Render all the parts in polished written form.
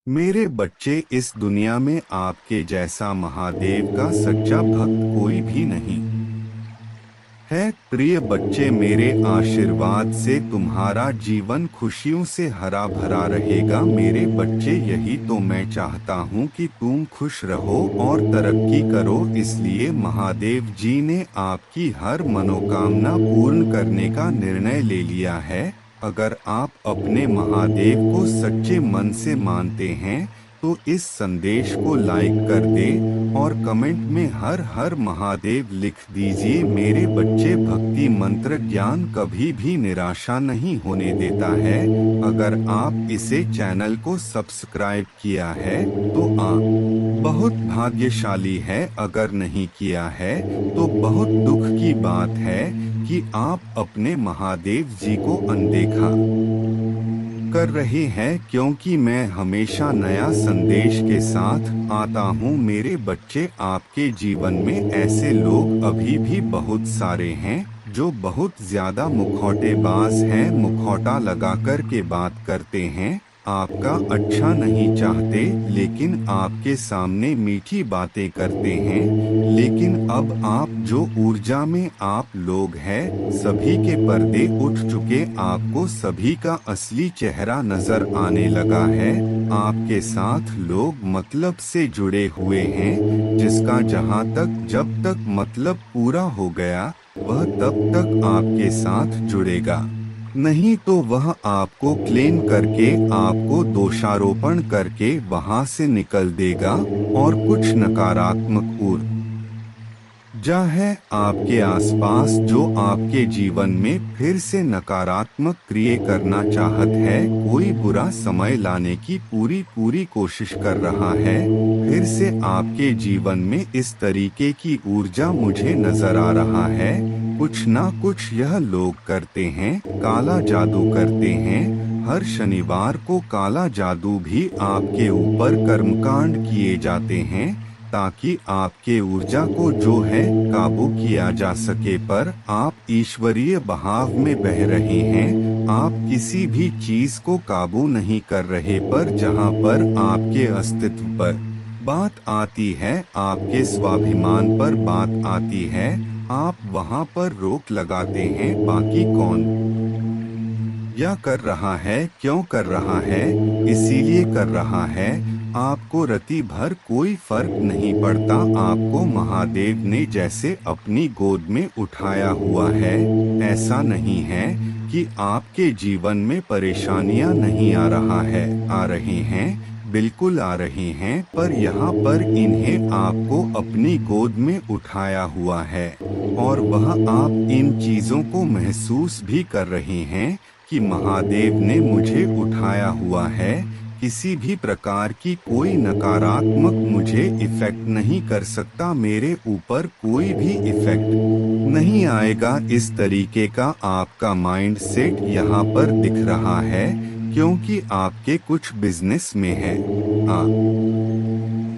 मेरे बच्चे, इस दुनिया में आपके जैसा महादेव का सच्चा भक्त कोई भी नहीं है। प्रिय बच्चे, मेरे आशीर्वाद से तुम्हारा जीवन खुशियों से हरा भरा रहेगा। मेरे बच्चे, यही तो मैं चाहता हूँ कि तुम खुश रहो और तरक्की करो। इसलिए महादेव जी ने आपकी हर मनोकामना पूर्ण करने का निर्णय ले लिया है। अगर आप अपने महादेव को सच्चे मन से मानते हैं तो इस संदेश को लाइक कर दे और कमेंट में हर हर महादेव लिख दीजिए। मेरे बच्चे, भक्ति मंत्र ज्ञान कभी भी निराशा नहीं होने देता है। अगर आप इसे चैनल को सब्सक्राइब किया है तो आप बहुत भाग्यशाली है। अगर नहीं किया है तो बहुत दुख की बात है कि आप अपने महादेव जी को अनदेखा कर रहे हैं, क्योंकि मैं हमेशा नया संदेश के साथ आता हूँ। मेरे बच्चे, आपके जीवन में ऐसे लोग अभी भी बहुत सारे हैं जो बहुत ज्यादा मुखौटेबाज हैं, मुखौटा लगा कर के बात करते हैं, आपका अच्छा नहीं चाहते, लेकिन आपके सामने मीठी बातें करते हैं। लेकिन अब आप जो ऊर्जा में आप लोग हैं, सभी के पर्दे उठ चुके, आपको सभी का असली चेहरा नजर आने लगा है। आपके साथ लोग मतलब से जुड़े हुए हैं, जिसका जहां तक जब तक मतलब पूरा हो गया वह तब तक आपके साथ जुड़ेगा, नहीं तो वह आपको क्लेम करके, आपको दोषारोपण करके वहां से निकल देगा। और कुछ नकारात्मक ऊर्जा है आपके आसपास जो आपके जीवन में फिर से नकारात्मक क्रिया करना चाहत है। कोई बुरा समय लाने की पूरी कोशिश कर रहा है फिर से आपके जीवन में। इस तरीके की ऊर्जा मुझे नजर आ रहा है। कुछ ना कुछ यह लोग करते हैं, काला जादू करते हैं। हर शनिवार को काला जादू भी आपके ऊपर कर्मकांड किए जाते हैं ताकि आपके ऊर्जा को जो है काबू किया जा सके। पर आप ईश्वरीय बहाव में बह रहे हैं, आप किसी भी चीज को काबू नहीं कर रहे। पर जहां पर आपके अस्तित्व पर बात आती है, आपके स्वाभिमान पर बात आती है, आप वहां पर रोक लगाते हैं। बाकी कौन या कर रहा है, क्यों कर रहा है, इसीलिए कर रहा है, आपको रति भर कोई फर्क नहीं पड़ता। आपको महादेव ने जैसे अपनी गोद में उठाया हुआ है। ऐसा नहीं है कि आपके जीवन में परेशानियां नहीं आ रहा है, आ रहे हैं, बिल्कुल आ रहे हैं। पर यहाँ पर इन्हें आपको अपनी गोद में उठाया हुआ है और वह आप इन चीजों को महसूस भी कर रहे हैं कि महादेव ने मुझे उठाया हुआ है। किसी भी प्रकार की कोई नकारात्मक मुझे इफेक्ट नहीं कर सकता, मेरे ऊपर कोई भी इफेक्ट नहीं आएगा। इस तरीके का आपका माइंड सेट यहाँ पर दिख रहा है, क्योंकि आपके कुछ बिजनेस में है,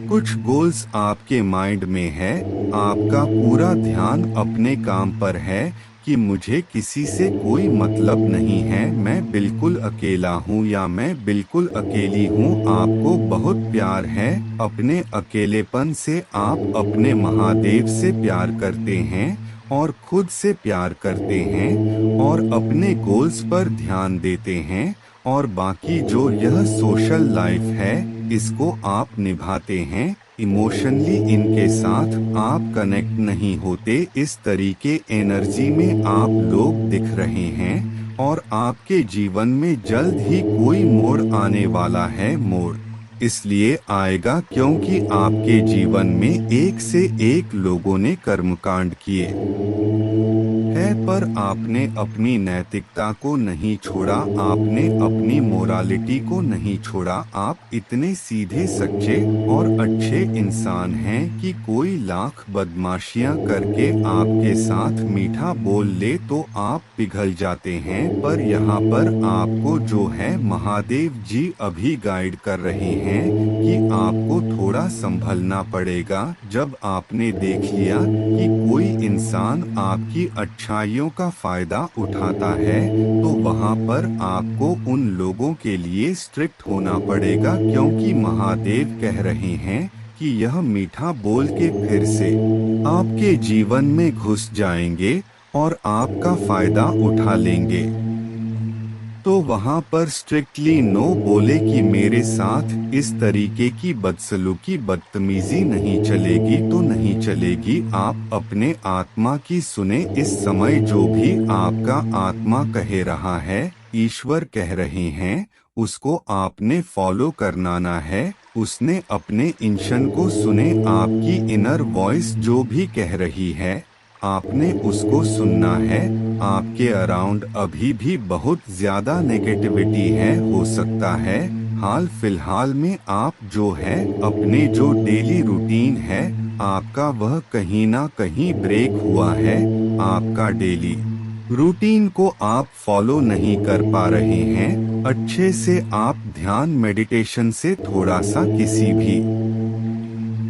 कुछ गोल्स आपके माइंड में है। आपका पूरा ध्यान अपने काम पर है कि मुझे किसी से कोई मतलब नहीं है, मैं बिल्कुल अकेला हूँ या मैं बिल्कुल अकेली हूँ। आपको बहुत प्यार है। अपने अकेलेपन से आप अपने महादेव से प्यार करते हैं और खुद से प्यार करते हैं और अपने गोल्स पर ध्यान देते हैं। और बाकी जो यह सोशल लाइफ है, इसको आप निभाते हैं। इमोशनली इनके साथ आप कनेक्ट नहीं होते। इस तरीके एनर्जी में आप लोग दिख रहे हैं और आपके जीवन में जल्द ही कोई मोड़ आने वाला है। मोड़ इसलिए आएगा क्योंकि आपके जीवन में एक से एक लोगों ने कर्मकांड किए है, पर आपने अपनी नैतिकता को नहीं छोड़ा, आपने अपनी मोरालिटी को नहीं छोड़ा। आप इतने सीधे, सच्चे और अच्छे इंसान हैं कि कोई लाख बदमाशियां करके आपके साथ मीठा बोल ले तो आप पिघल जाते हैं। पर यहाँ पर आपको जो है महादेव जी अभी गाइड कर रहे हैं कि आपको थोड़ा संभलना पड़ेगा। जब आपने देख लिया कि कोई इंसान आपकी अच्छाई अच्छाइयों का फायदा उठाता है तो वहाँ पर आपको उन लोगों के लिए स्ट्रिक्ट होना पड़ेगा, क्योंकि महादेव कह रहे हैं कि यह मीठा बोल के फिर से आपके जीवन में घुस जाएंगे और आपका फायदा उठा लेंगे। तो वहाँ पर स्ट्रिक्टली नो बोले कि मेरे साथ इस तरीके की बदसलूकी बदतमीजी नहीं चलेगी तो नहीं चलेगी। आप अपने आत्मा की सुने। इस समय जो भी आपका आत्मा कह रहा है, ईश्वर कह रहे हैं, उसको आपने फॉलो करना है। उसने अपने इंशन को सुने। आपकी इनर वॉइस जो भी कह रही है, आपने उसको सुनना है। आपके अराउंड अभी भी बहुत ज्यादा नेगेटिविटी है। हो सकता है हाल फिलहाल में आप जो है अपने जो डेली रूटीन है आपका, वह कहीं ना कहीं ब्रेक हुआ है। आपका डेली रूटीन को आप फॉलो नहीं कर पा रहे हैं अच्छे से। आप ध्यान मेडिटेशन से थोड़ा सा किसी भी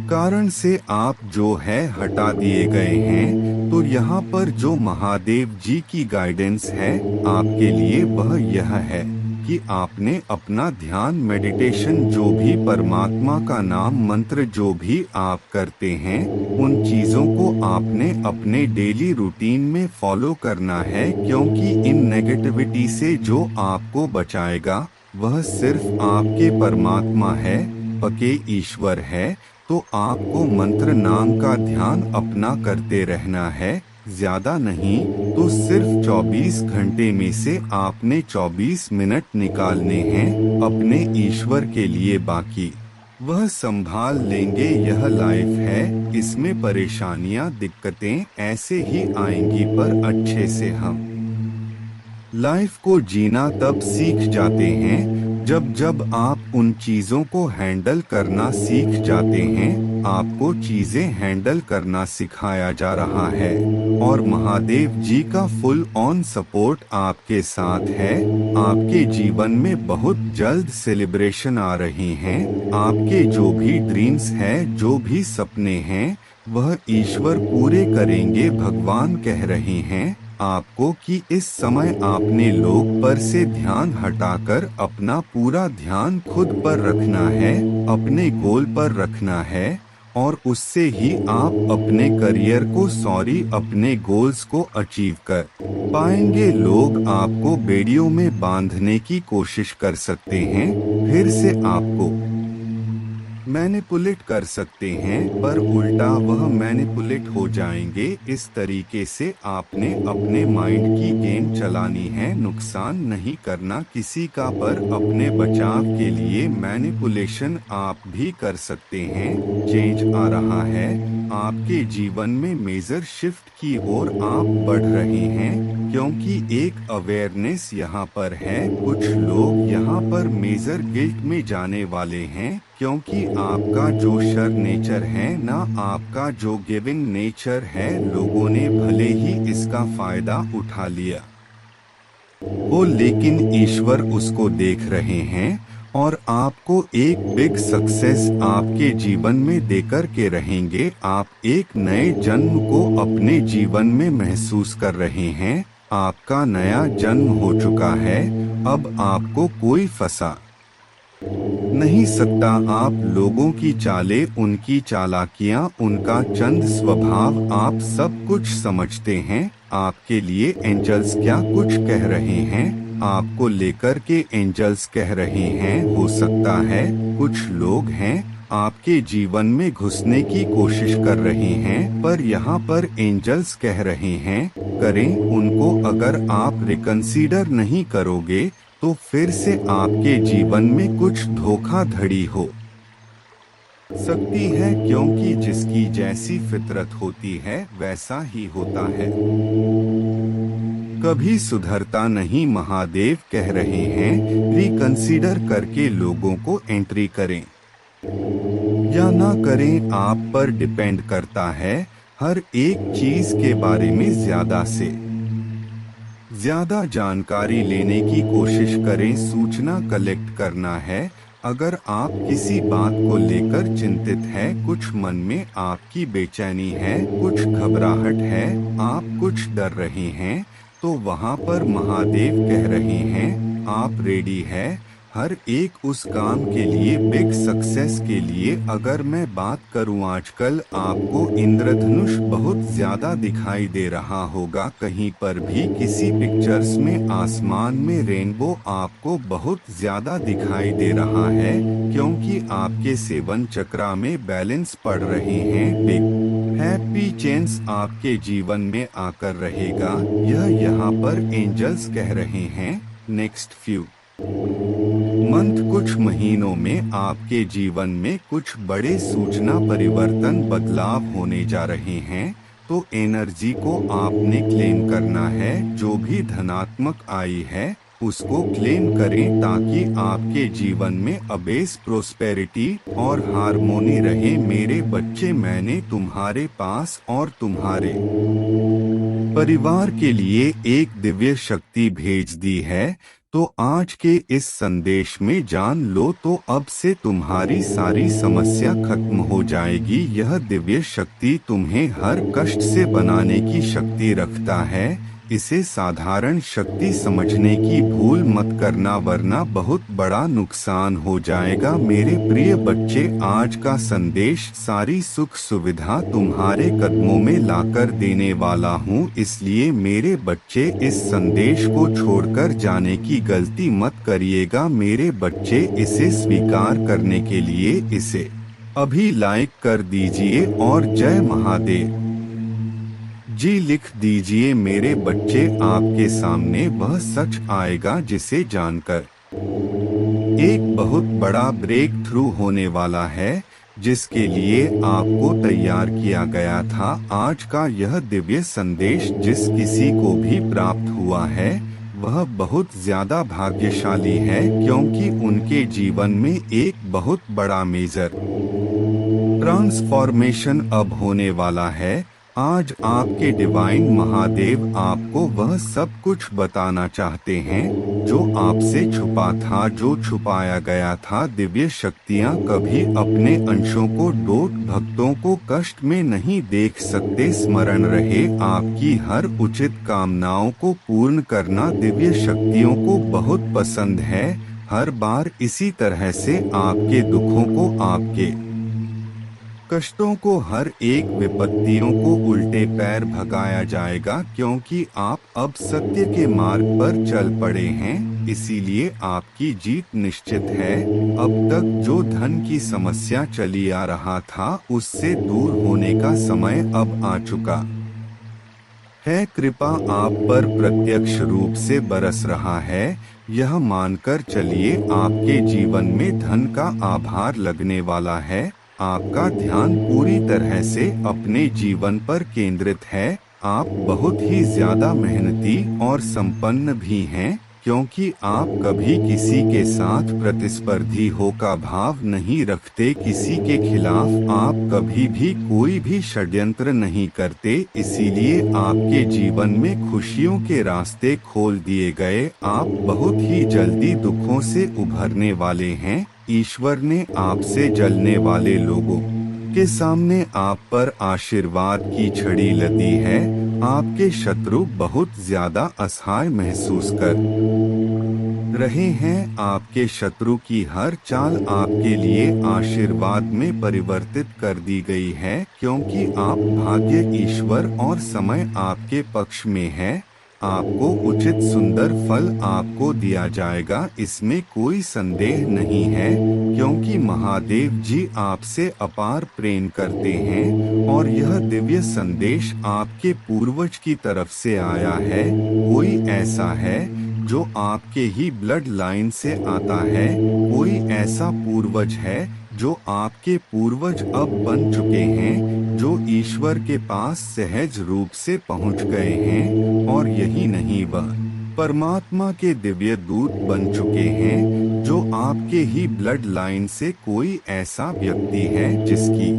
कारण से आप जो है हटा दिए गए हैं। तो यहाँ पर जो महादेव जी की गाइडेंस है आपके लिए वह यह है कि आपने अपना ध्यान मेडिटेशन जो भी परमात्मा का नाम मंत्र जो भी आप करते हैं, उन चीजों को आपने अपने डेली रूटीन में फॉलो करना है, क्योंकि इन नेगेटिविटी से जो आपको बचाएगा वह सिर्फ आपके परमात्मा है, पके ईश्वर है। तो आपको मंत्र नाम का ध्यान अपना करते रहना है, ज्यादा नहीं तो सिर्फ 24 घंटे में से आपने 24 मिनट निकालने हैं अपने ईश्वर के लिए। बाकी वह संभाल लेंगे। यह लाइफ है, इसमें परेशानियां दिक्कतें ऐसे ही आएंगी, पर अच्छे से हम लाइफ को जीना तब सीख जाते हैं जब आप उन चीजों को हैंडल करना सीख जाते हैं। आपको चीजें हैंडल करना सिखाया जा रहा है और महादेव जी का फुल ऑन सपोर्ट आपके साथ है। आपके जीवन में बहुत जल्द सेलिब्रेशन आ रहे हैं। आपके जो भी ड्रीम्स है, जो भी सपने हैं, वह ईश्वर पूरे करेंगे। भगवान कह रहे हैं आपको कि इस समय आपने लोग पर से ध्यान हटाकर अपना पूरा ध्यान खुद पर रखना है, अपने गोल पर रखना है, और उससे ही आप अपने करियर को अपने गोल्स को अचीव कर पाएंगे। लोग आपको बेड़ियों में बांधने की कोशिश कर सकते हैं, फिर से आपको मैनिपुलेट कर सकते हैं, पर उल्टा वह मैनिपुलेट हो जाएंगे। इस तरीके से आपने अपने माइंड की गेम चलानी है, नुकसान नहीं करना किसी का, पर अपने बचाव के लिए मैनिपुलेशन आप भी कर सकते हैं। चेंज आ रहा है आपके जीवन में, मेजर शिफ्ट की ओर आप बढ़ रहे हैं, क्योंकि एक अवेयरनेस यहाँ पर है। कुछ लोग यहाँ पर मेजर गिल्ट में जाने वाले हैं, क्योंकि आपका जो शर नेचर है ना, आपका जो गिविंग नेचर है, लोगों ने भले ही इसका फायदा उठा लिया वो, लेकिन ईश्वर उसको देख रहे हैं और आपको एक बिग सक्सेस आपके जीवन में देकर के रहेंगे। आप एक नए जन्म को अपने जीवन में महसूस कर रहे हैं। आपका नया जन्म हो चुका है, अब आपको कोई फंसा नहीं सकता। आप लोगों की चालें, उनकी चालाकियां, उनका चंद स्वभाव आप सब कुछ समझते हैं। आपके लिए एंजल्स क्या कुछ कह रहे हैं, आपको लेकर के एंजल्स कह रहे हैं। हो सकता है कुछ लोग हैं आपके जीवन में घुसने की कोशिश कर रहे हैं, पर यहाँ पर एंजल्स कह रहे हैं करें उनको। अगर आप रिकंसीडर नहीं करोगे तो फिर से आपके जीवन में कुछ धोखाधड़ी हो सकती है, क्योंकि जिसकी जैसी फितरत होती है वैसा ही होता है, कभी सुधरता नहीं। महादेव कह रहे हैं रिकंसीडर करके लोगों को एंट्री करें या ना करें, आप पर डिपेंड करता है। हर एक चीज के बारे में ज्यादा से ज्यादा जानकारी लेने की कोशिश करें, सूचना कलेक्ट करना है। अगर आप किसी बात को लेकर चिंतित हैं, कुछ मन में आपकी बेचैनी है, कुछ घबराहट है, आप कुछ डर रहे हैं, तो वहाँ पर महादेव कह रहे हैं, आप रेडी है हर एक उस काम के लिए, बिग सक्सेस के लिए। अगर मैं बात करूं, आजकल आपको इंद्रधनुष बहुत ज्यादा दिखाई दे रहा होगा, कहीं पर भी किसी पिक्चर्स में आसमान में रेनबो आपको बहुत ज्यादा दिखाई दे रहा है, क्योंकि आपके सेवन चक्रा में बैलेंस पड़ रहे हैं। बिग हैप्पी चेंज आपके जीवन में आकर रहेगा, यह यहाँ पर एंजल्स कह रहे हैं। नेक्स्ट फ्यू मंथ, कुछ महीनों में आपके जीवन में कुछ बड़े सूचना परिवर्तन बदलाव होने जा रहे हैं, तो एनर्जी को आपने क्लेम करना है। जो भी धनात्मक आई है उसको क्लेम करें, ताकि आपके जीवन में अबेस प्रोस्पेरिटी और हार्मोनी रहे। मेरे बच्चे, मैंने तुम्हारे पास और तुम्हारे परिवार के लिए एक दिव्य शक्ति भेज दी है, तो आज के इस संदेश में जान लो, तो अब से तुम्हारी सारी समस्या खत्म हो जाएगी। यह दिव्य शक्ति तुम्हें हर कष्ट से बनाने की शक्ति रखता है। इसे साधारण शक्ति समझने की भूल मत करना, वरना बहुत बड़ा नुकसान हो जाएगा। मेरे प्रिय बच्चे, आज का संदेश सारी सुख सुविधा तुम्हारे कदमों में लाकर देने वाला हूँ, इसलिए मेरे बच्चे इस संदेश को छोड़कर जाने की गलती मत करिएगा। मेरे बच्चे, इसे स्वीकार करने के लिए इसे अभी लाइक कर दीजिए और जय महादेव जी लिख दीजिए। मेरे बच्चे, आपके सामने वह सच आएगा जिसे जानकर एक बहुत बड़ा ब्रेक थ्रू होने वाला है, जिसके लिए आपको तैयार किया गया था। आज का यह दिव्य संदेश जिस किसी को भी प्राप्त हुआ है, वह बहुत ज्यादा भाग्यशाली है, क्योंकि उनके जीवन में एक बहुत बड़ा मेजर ट्रांसफॉर्मेशन अब होने वाला है। आज आपके डिवाइन महादेव आपको वह सब कुछ बताना चाहते हैं जो आपसे छुपा था, जो छुपाया गया था। दिव्य शक्तियाँ कभी अपने अंशों को डोट भक्तों को कष्ट में नहीं देख सकते। स्मरण रहे, आपकी हर उचित कामनाओं को पूर्ण करना दिव्य शक्तियों को बहुत पसंद है। हर बार इसी तरह से आपके दुखों को, आपके कष्टों को, हर एक विपत्तियों को उल्टे पैर भगाया जाएगा, क्योंकि आप अब सत्य के मार्ग पर चल पड़े हैं। इसीलिए आपकी जीत निश्चित है। अब तक जो धन की समस्या चली आ रहा था, उससे दूर होने का समय अब आ चुका है। कृपा आप पर प्रत्यक्ष रूप से बरस रहा है। यह मानकर चलिए, आपके जीवन में धन का आभार लगने वाला है। आपका ध्यान पूरी तरह से अपने जीवन पर केंद्रित है। आप बहुत ही ज्यादा मेहनती और संपन्न भी हैं, क्योंकि आप कभी किसी के साथ प्रतिस्पर्धी हो का भाव नहीं रखते। किसी के खिलाफ आप कभी भी कोई भी षड्यंत्र नहीं करते। इसीलिए आपके जीवन में खुशियों के रास्ते खोल दिए गए। आप बहुत ही जल्दी दुखों से उभरने वाले हैं। ईश्वर ने आपसे जलने वाले लोगों के सामने आप पर आशीर्वाद की छड़ी लदी है। आपके शत्रु बहुत ज्यादा असहाय महसूस कर रहे हैं। आपके शत्रु की हर चाल आपके लिए आशीर्वाद में परिवर्तित कर दी गई है, क्योंकि आप भाग्य, ईश्वर और समय आपके पक्ष में है। आपको उचित सुंदर फल आपको दिया जाएगा, इसमें कोई संदेह नहीं है, क्योंकि महादेव जी आपसे अपार प्रेम करते हैं और यह दिव्य संदेश आपके पूर्वज की तरफ से आया है। कोई ऐसा है जो आपके ही ब्लड लाइन से आता है। कोई ऐसा पूर्वज है जो आपके पूर्वज अब बन चुके हैं, जो ईश्वर के पास सहज रूप से पहुंच गए हैं। और यही नहीं, वह परमात्मा के दिव्य दूत बन चुके हैं, जो आपके ही ब्लड लाइन से कोई ऐसा व्यक्ति है जिसकी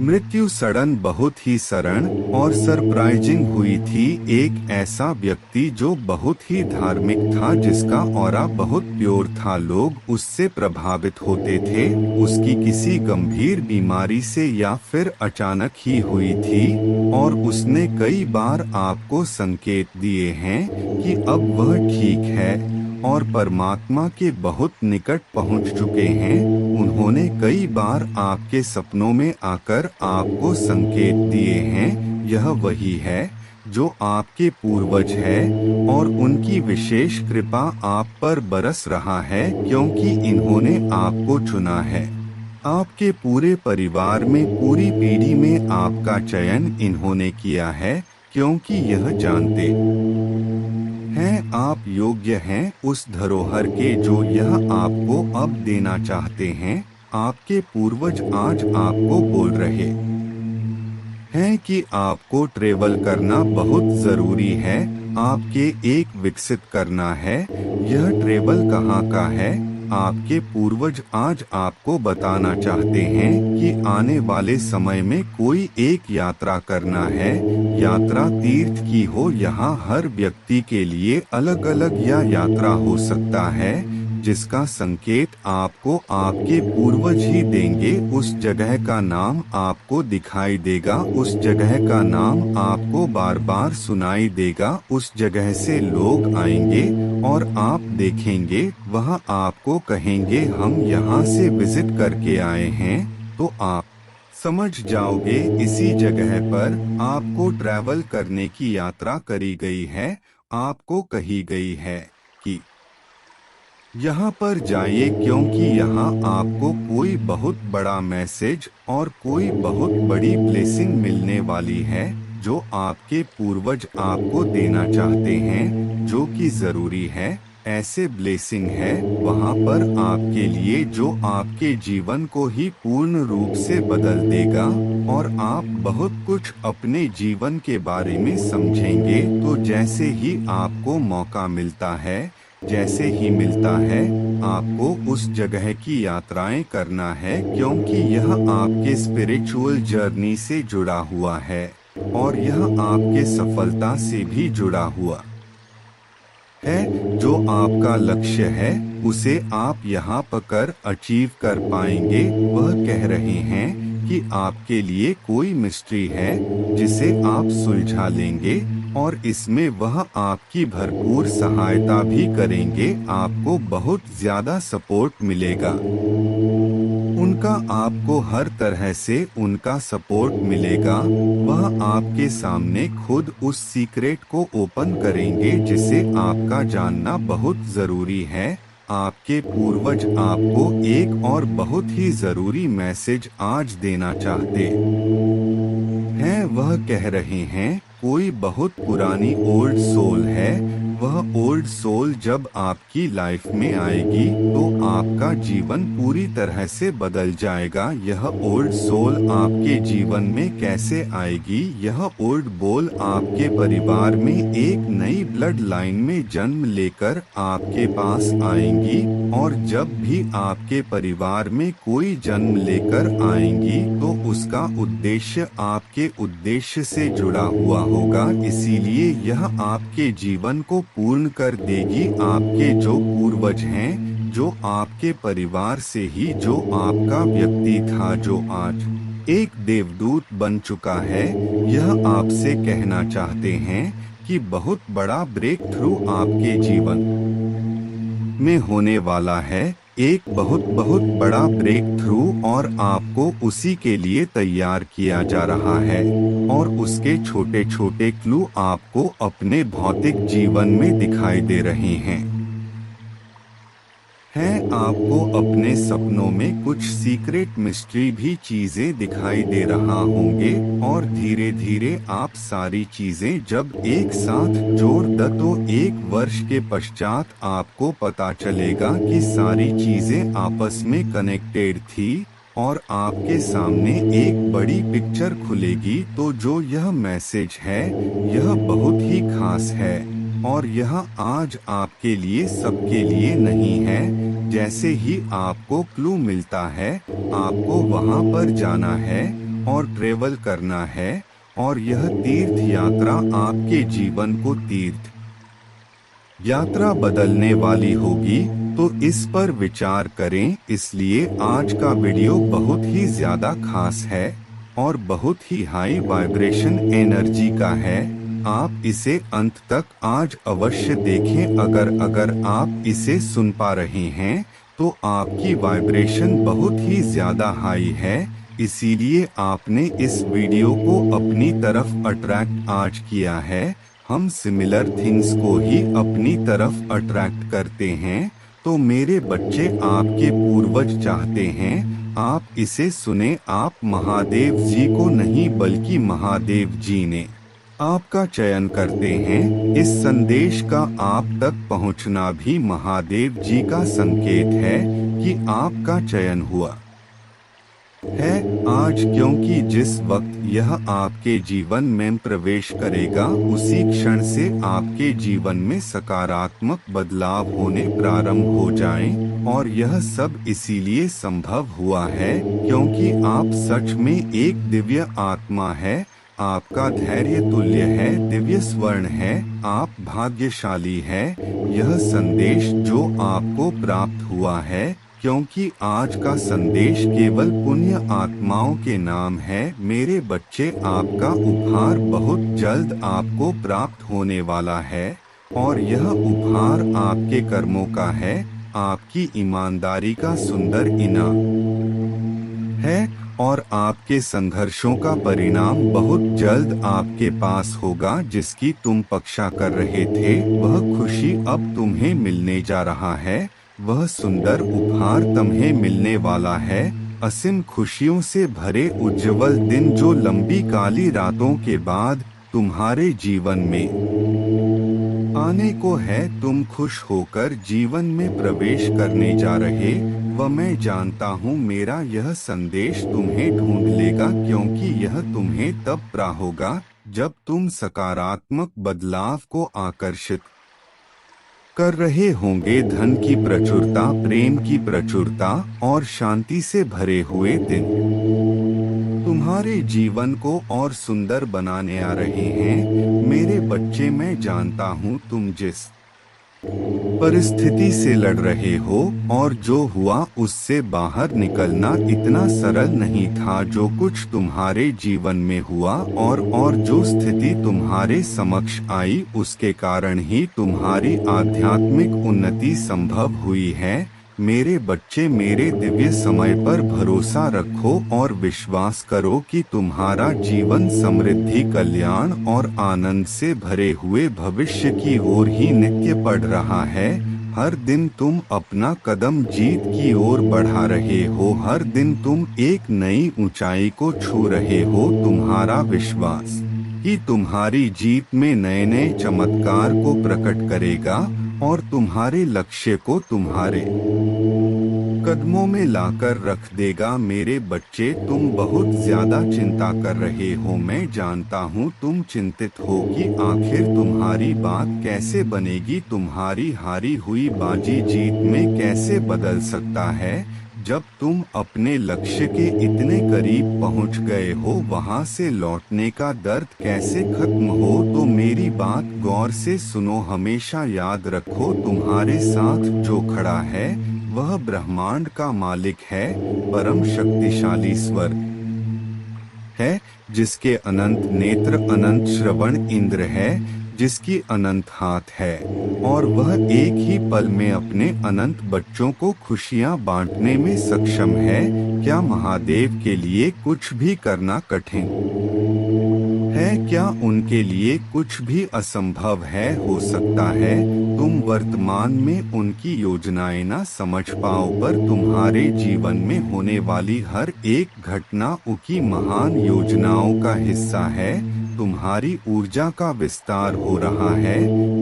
मृत्यु सडन बहुत ही सरण और सरप्राइजिंग हुई थी। एक ऐसा व्यक्ति जो बहुत ही धार्मिक था, जिसका ऑरा बहुत प्योर था, लोग उससे प्रभावित होते थे। उसकी किसी गंभीर बीमारी से या फिर अचानक ही हुई थी और उसने कई बार आपको संकेत दिए हैं कि अब वह ठीक है और परमात्मा के बहुत निकट पहुंच चुके हैं। उन्होंने कई बार आपके सपनों में आकर आपको संकेत दिए हैं। यह वही है जो आपके पूर्वज है और उनकी विशेष कृपा आप पर बरस रहा है, क्योंकि इन्होंने आपको चुना है। आपके पूरे परिवार में, पूरी पीढ़ी में आपका चयन इन्होंने किया है, क्योंकि यह जानते हैं आप योग्य हैं उस धरोहर के जो यह आपको अब देना चाहते हैं। आपके पूर्वज आज आपको बोल रहे हैं कि आपको ट्रेवल करना बहुत जरूरी है, आपके एक विकसित करना है। यह ट्रेवल कहाँ का है? आपके पूर्वज आज आपको बताना चाहते हैं कि आने वाले समय में कोई एक यात्रा करना है। यात्रा तीर्थ की हो, यहाँ हर व्यक्ति के लिए अलग अलग यात्रा हो सकता है, जिसका संकेत आपको आपके पूर्वज ही देंगे। उस जगह का नाम आपको दिखाई देगा, उस जगह का नाम आपको बार बार सुनाई देगा। उस जगह से लोग आएंगे और आप देखेंगे, वह आपको कहेंगे हम यहाँ से विजिट करके आए हैं, तो आप समझ जाओगे इसी जगह पर आपको ट्रैवल करने की यात्रा करी गई है। आपको कही गई है कि यहाँ पर जाइए, क्योंकि यहाँ आपको कोई बहुत बड़ा मैसेज और कोई बहुत बड़ी ब्लेसिंग मिलने वाली है, जो आपके पूर्वज आपको देना चाहते हैं, जो कि जरूरी है। ऐसे ब्लेसिंग है वहाँ पर आपके लिए जो आपके जीवन को ही पूर्ण रूप से बदल देगा और आप बहुत कुछ अपने जीवन के बारे में समझेंगे। तो जैसे ही आपको मौका मिलता है, जैसे ही मिलता है, आपको उस जगह की यात्राएं करना है, क्योंकि यह आपके स्पिरिचुअल जर्नी से जुड़ा हुआ है और यह आपके सफलता से भी जुड़ा हुआ है। जो आपका लक्ष्य है उसे आप यहाँ पकर अचीव कर पाएंगे। वह कह रहे हैं कि आपके लिए कोई मिस्ट्री है जिसे आप सुलझा लेंगे और इसमें वह आपकी भरपूर सहायता भी करेंगे। आपको बहुत ज्यादा सपोर्ट मिलेगा उनका, आपको हर तरह से उनका सपोर्ट मिलेगा। वह आपके सामने खुद उस सीक्रेट को ओपन करेंगे जिसे आपका जानना बहुत जरूरी है। आपके पूर्वज आपको एक और बहुत ही जरूरी मैसेज आज देना चाहते हैं। वह कह रहे हैं कोई बहुत पुरानी ओल्ड सोल है। वह ओल्ड सोल जब आपकी लाइफ में आएगी तो आपका जीवन पूरी तरह से बदल जाएगा। यह ओल्ड सोल आपके जीवन में कैसे आएगी? यह ओल्ड सोल आपके परिवार में एक नई ब्लड लाइन में जन्म लेकर आपके पास आएंगी और जब भी आपके परिवार में कोई जन्म लेकर आएंगी तो उसका उद्देश्य आपके उद्देश्य से जुड़ा हुआ होगा। इसीलिए यह आपके जीवन को पूर्ण कर देगी। आपके जो पूर्वज हैं, जो आपके परिवार से ही जो आपका व्यक्ति था, जो आज एक देवदूत बन चुका है, यह आपसे कहना चाहते हैं कि बहुत बड़ा ब्रेक थ्रू आपके जीवन में होने वाला है। एक बहुत बहुत बड़ा ब्रेक थ्रू और आपको उसी के लिए तैयार किया जा रहा है और उसके छोटे छोटे क्लू आपको अपने भौतिक जीवन में दिखाई दे रहे हैं। आपको अपने सपनों में कुछ सीक्रेट मिस्ट्री भी चीजें दिखाई दे रहा होंगे और धीरे धीरे आप सारी चीजें जब एक साथ जोड़ द तो 1 वर्ष के पश्चात आपको पता चलेगा कि सारी चीजें आपस में कनेक्टेड थी और आपके सामने एक बड़ी पिक्चर खुलेगी। तो जो यह मैसेज है यह बहुत ही खास है और यह आज आपके लिए सबके लिए नहीं है। जैसे ही आपको क्लू मिलता है, आपको वहां पर जाना है और ट्रेवल करना है, और यह तीर्थ यात्रा आपके जीवन को तीर्थ यात्रा बदलने वाली होगी। तो इस पर विचार करें। इसलिए आज का वीडियो बहुत ही ज्यादा खास है और बहुत ही हाई वाइब्रेशन एनर्जी का है। आप इसे अंत तक आज अवश्य देखें। अगर आप इसे सुन पा रहे हैं तो आपकी वाइब्रेशन बहुत ही ज्यादा हाई है, इसीलिए आपने इस वीडियो को अपनी तरफ अट्रैक्ट आज किया है। हम सिमिलर थिंग्स को ही अपनी तरफ अट्रैक्ट करते हैं। तो मेरे बच्चे, आपके पूर्वज चाहते हैं आप इसे सुने। आप महादेव जी को नहीं बल्कि महादेव जी ने आपका चयन करते हैं। इस संदेश का आप तक पहुंचना भी महादेव जी का संकेत है कि आपका चयन हुआ है आज, क्योंकि जिस वक्त यह आपके जीवन में प्रवेश करेगा उसी क्षण से आपके जीवन में सकारात्मक बदलाव होने प्रारंभ हो जाएं। और यह सब इसीलिए संभव हुआ है क्योंकि आप सच में एक दिव्य आत्मा है। आपका धैर्य तुल्य है, दिव्य स्वर्ण है, आप भाग्यशाली है। यह संदेश जो आपको प्राप्त हुआ है, क्योंकि आज का संदेश केवल पुण्य आत्माओं के नाम है। मेरे बच्चे, आपका उपहार बहुत जल्द आपको प्राप्त होने वाला है और यह उपहार आपके कर्मों का है, आपकी ईमानदारी का सुंदर इनाम है और आपके संघर्षों का परिणाम बहुत जल्द आपके पास होगा। जिसकी तुम पक्षा कर रहे थे वह खुशी अब तुम्हें मिलने जा रहा है। वह सुंदर उपहार तुम्हें मिलने वाला है, असीम खुशियों से भरे उज्जवल दिन जो लंबी काली रातों के बाद तुम्हारे जीवन में आने को है। तुम खुश होकर जीवन में प्रवेश करने जा रहे व मैं जानता हूँ मेरा यह संदेश तुम्हें ढूंढ लेगा, क्योंकि यह तुम्हें तब प्राप्त होगा जब तुम सकारात्मक बदलाव को आकर्षित कर रहे होंगे। धन की प्रचुरता, प्रेम की प्रचुरता और शांति से भरे हुए दिन तुम्हारे जीवन को और सुंदर बनाने आ रहे हैं। मेरे बच्चे, मैं जानता हूँ तुम जिस परिस्थिति से लड़ रहे हो और जो हुआ उससे बाहर निकलना इतना सरल नहीं था। जो कुछ तुम्हारे जीवन में हुआ और जो स्थिति तुम्हारे समक्ष आई उसके कारण ही तुम्हारी आध्यात्मिक उन्नति संभव हुई है। मेरे बच्चे, मेरे दिव्य समय पर भरोसा रखो और विश्वास करो कि तुम्हारा जीवन समृद्धि, कल्याण और आनंद से भरे हुए भविष्य की ओर ही नित्य बढ़ रहा है। हर दिन तुम अपना कदम जीत की ओर बढ़ा रहे हो, हर दिन तुम एक नई ऊंचाई को छू रहे हो। तुम्हारा विश्वास कि तुम्हारी जीत में नए नए चमत्कार को प्रकट करेगा और तुम्हारे लक्ष्य को तुम्हारे कदमों में लाकर रख देगा। मेरे बच्चे, तुम बहुत ज्यादा चिंता कर रहे हो। मैं जानता हूँ तुम चिंतित हो कि आखिर तुम्हारी बात कैसे बनेगी, तुम्हारी हारी हुई बाजी जीत में कैसे बदल सकता है। जब तुम अपने लक्ष्य के इतने करीब पहुंच गए हो, वहां से लौटने का दर्द कैसे खत्म हो। तो मेरी बात गौर से सुनो, हमेशा याद रखो तुम्हारे साथ जो खड़ा है वह ब्रह्मांड का मालिक है, परम शक्तिशाली स्वर है, जिसके अनंत नेत्र, अनंत श्रवण इंद्र है, जिसकी अनंत हाथ है और वह एक ही पल में अपने अनंत बच्चों को खुशियां बांटने में सक्षम है। क्या महादेव के लिए कुछ भी करना कठिन है? क्या उनके लिए कुछ भी असंभव है? हो सकता है तुम वर्तमान में उनकी योजनाएं ना समझ पाओ, पर तुम्हारे जीवन में होने वाली हर एक घटना उनकी महान योजनाओं का हिस्सा है। तुम्हारी ऊर्जा का विस्तार हो रहा है।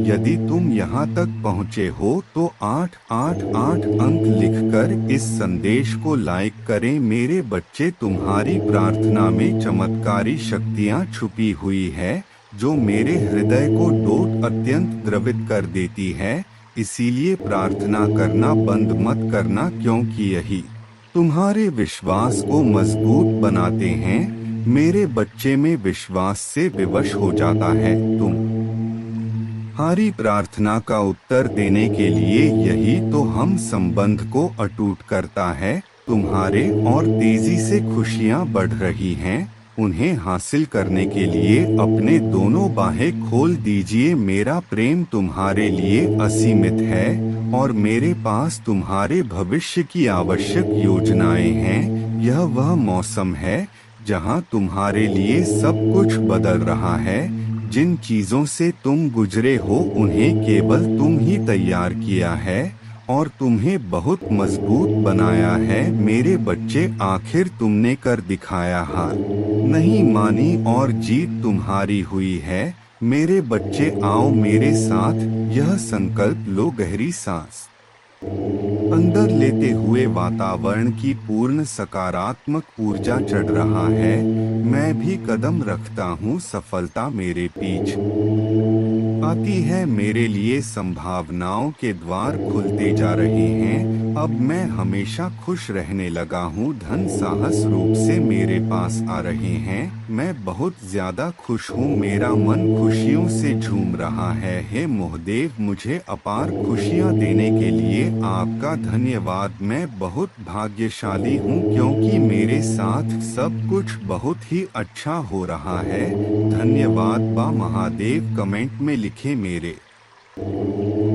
यदि तुम यहाँ तक पहुँचे हो तो 888 अंक लिखकर इस संदेश को लाइक करें। मेरे बच्चे, तुम्हारी प्रार्थना में चमत्कारी शक्तियाँ छुपी हुई है जो मेरे हृदय को डोट अत्यंत द्रवित कर देती है। इसीलिए प्रार्थना करना बंद मत करना, क्योंकि यही तुम्हारे विश्वास को मजबूत बनाते हैं। मेरे बच्चे में विश्वास से विवश हो जाता है। तुम्हारी प्रार्थना का उत्तर देने के लिए यही तो हम संबंध को अटूट करता है। तुम्हारे और तेजी से खुशियां बढ़ रही हैं, उन्हें हासिल करने के लिए अपने दोनों बाहें खोल दीजिए। मेरा प्रेम तुम्हारे लिए असीमित है और मेरे पास तुम्हारे भविष्य की आवश्यक योजनाएं हैं। यह वह मौसम है जहां तुम्हारे लिए सब कुछ बदल रहा है। जिन चीजों से तुम गुजरे हो उन्हें केवल तुम ही तैयार किया है और तुम्हें बहुत मजबूत बनाया है। मेरे बच्चे, आखिर तुमने कर दिखाया। हार नहीं मानी और जीत तुम्हारी हुई है। मेरे बच्चे, आओ मेरे साथ यह संकल्प लो। गहरी सांस अंदर लेते हुए वातावरण की पूर्ण सकारात्मक ऊर्जा चढ़ रहा है। मैं भी कदम रखता हूँ, सफलता मेरे पीछे आती है। मेरे लिए संभावनाओं के द्वार खुलते जा रहे हैं। अब मैं हमेशा खुश रहने लगा हूँ। धन साहस रूप से मेरे पास आ रहे हैं। मैं बहुत ज्यादा खुश हूँ। मेरा मन खुशियों से झूम रहा है। हे महादेव, मुझे अपार खुशियाँ देने के लिए आपका धन्यवाद। मैं बहुत भाग्यशाली हूँ क्योंकि मेरे साथ सब कुछ बहुत ही अच्छा हो रहा है। धन्यवाद बा महादेव। कमेंट में लिखे मेरे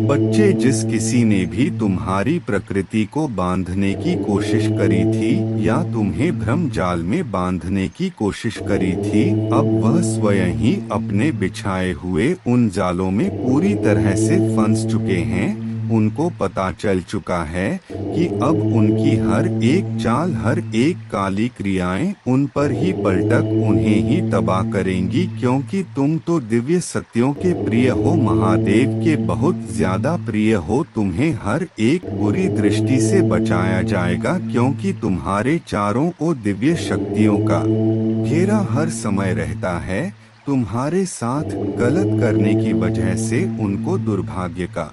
बच्चे, जिस किसी ने भी तुम्हारी प्रकृति को बांधने की कोशिश करी थी या तुम्हें भ्रम जाल में बांधने की कोशिश करी थी, अब वह स्वयं ही अपने बिछाए हुए उन जालों में पूरी तरह से फंस चुके हैं। उनको पता चल चुका है कि अब उनकी हर एक चाल, हर एक काली क्रियाएं उन पर ही पलटक उन्हें ही तबाह करेंगी। क्योंकि तुम तो दिव्य सत्यों के प्रिय हो, महादेव के बहुत ज्यादा प्रिय हो। तुम्हें हर एक बुरी दृष्टि से बचाया जाएगा क्योंकि तुम्हारे चारों ओर दिव्य शक्तियों का घेरा हर समय रहता है। तुम्हारे साथ गलत करने की वजह से उनको दुर्भाग्य का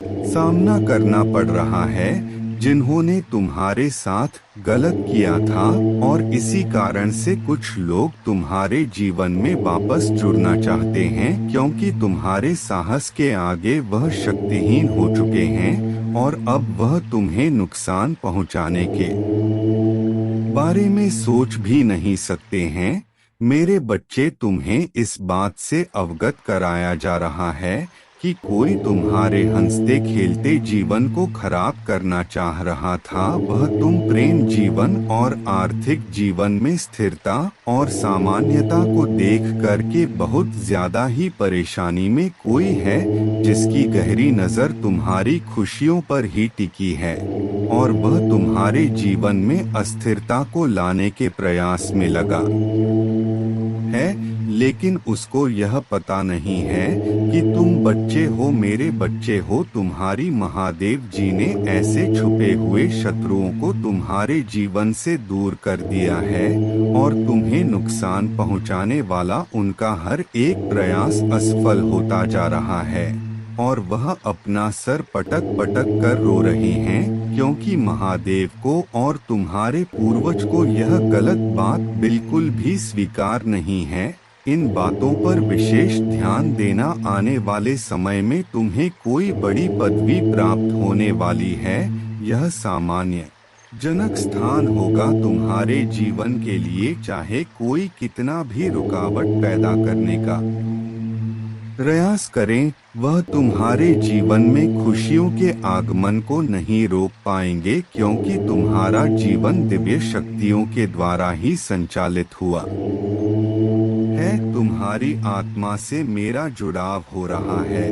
सामना करना पड़ रहा है, जिन्होंने तुम्हारे साथ गलत किया था। और इसी कारण से कुछ लोग तुम्हारे जीवन में वापस जुड़ना चाहते हैं क्योंकि तुम्हारे साहस के आगे वह शक्तिहीन हो चुके हैं और अब वह तुम्हें नुकसान पहुंचाने के बारे में सोच भी नहीं सकते हैं। मेरे बच्चे, तुम्हें इस बात से अवगत कराया जा रहा है कि कोई तुम्हारे हंसते खेलते जीवन को खराब करना चाह रहा था। वह तुम प्रेम जीवन और आर्थिक जीवन में स्थिरता और सामान्यता को देख करके बहुत ज्यादा ही परेशानी में कोई है जिसकी गहरी नजर तुम्हारी खुशियों पर ही टिकी है और वह तुम्हारे जीवन में अस्थिरता को लाने के प्रयास में लगा है। लेकिन उसको यह पता नहीं है कि तुम बच्चे हो, मेरे बच्चे हो। तुम्हारी महादेव जी ने ऐसे छुपे हुए शत्रुओं को तुम्हारे जीवन से दूर कर दिया है और तुम्हें नुकसान पहुंचाने वाला उनका हर एक प्रयास असफल होता जा रहा है और वह अपना सर पटक पटक कर रो रहे हैं क्योंकि महादेव को और तुम्हारे पूर्वज को यह गलत बात बिल्कुल भी स्वीकार नहीं है। इन बातों पर विशेष ध्यान देना। आने वाले समय में तुम्हें कोई बड़ी पदवी प्राप्त होने वाली है। यह सामान्य जनक स्थान होगा तुम्हारे जीवन के लिए, चाहे कोई कितना भी रुकावट पैदा करने का प्रयास करें, वह तुम्हारे जीवन में खुशियों के आगमन को नहीं रोक पाएंगे क्योंकि तुम्हारा जीवन दिव्य शक्तियों के द्वारा ही संचालित हुआ है। तुम्हारी आत्मा से मेरा जुड़ाव हो रहा है।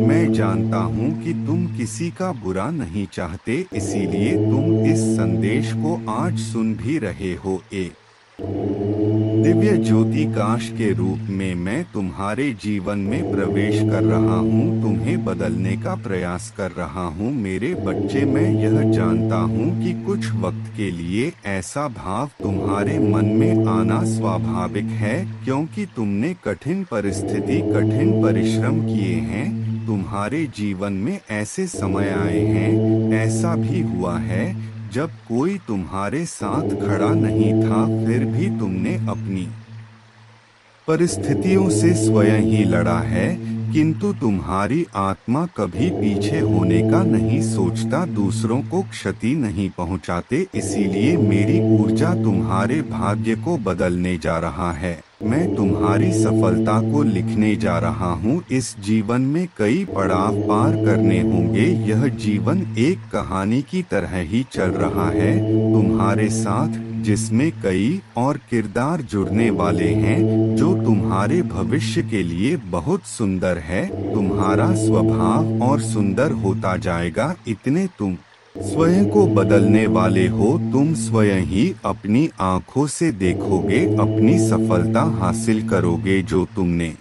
मैं जानता हूँ कि तुम किसी का बुरा नहीं चाहते, इसीलिए तुम इस संदेश को आज सुन भी रहे हो। एक दिव्य ज्योति काश के रूप में मैं तुम्हारे जीवन में प्रवेश कर रहा हूँ, तुम्हें बदलने का प्रयास कर रहा हूँ। मेरे बच्चे, मैं यह जानता हूँ कि कुछ वक्त के लिए ऐसा भाव तुम्हारे मन में आना स्वाभाविक है क्योंकि तुमने कठिन परिस्थिति, कठिन परिश्रम किए हैं। तुम्हारे जीवन में ऐसे समय आए हैं, ऐसा भी हुआ है जब कोई तुम्हारे साथ खड़ा नहीं था, फिर भी तुमने अपनी परिस्थितियों से स्वयं ही लड़ा है, किंतु तुम्हारी आत्मा कभी पीछे होने का नहीं सोचता, दूसरों को क्षति नहीं पहुंचाते। इसीलिए मेरी ऊर्जा तुम्हारे भाग्य को बदलने जा रहा है। मैं तुम्हारी सफलता को लिखने जा रहा हूँ। इस जीवन में कई पड़ाव पार करने होंगे। यह जीवन एक कहानी की तरह ही चल रहा है तुम्हारे साथ, जिसमें कई और किरदार जुड़ने वाले हैं, जो तुम्हारे भविष्य के लिए बहुत सुंदर है। तुम्हारा स्वभाव और सुंदर होता जाएगा। इतने तुम स्वयं को बदलने वाले हो। तुम स्वयं ही अपनी आंखों से देखोगे, अपनी सफलता हासिल करोगे जो तुमने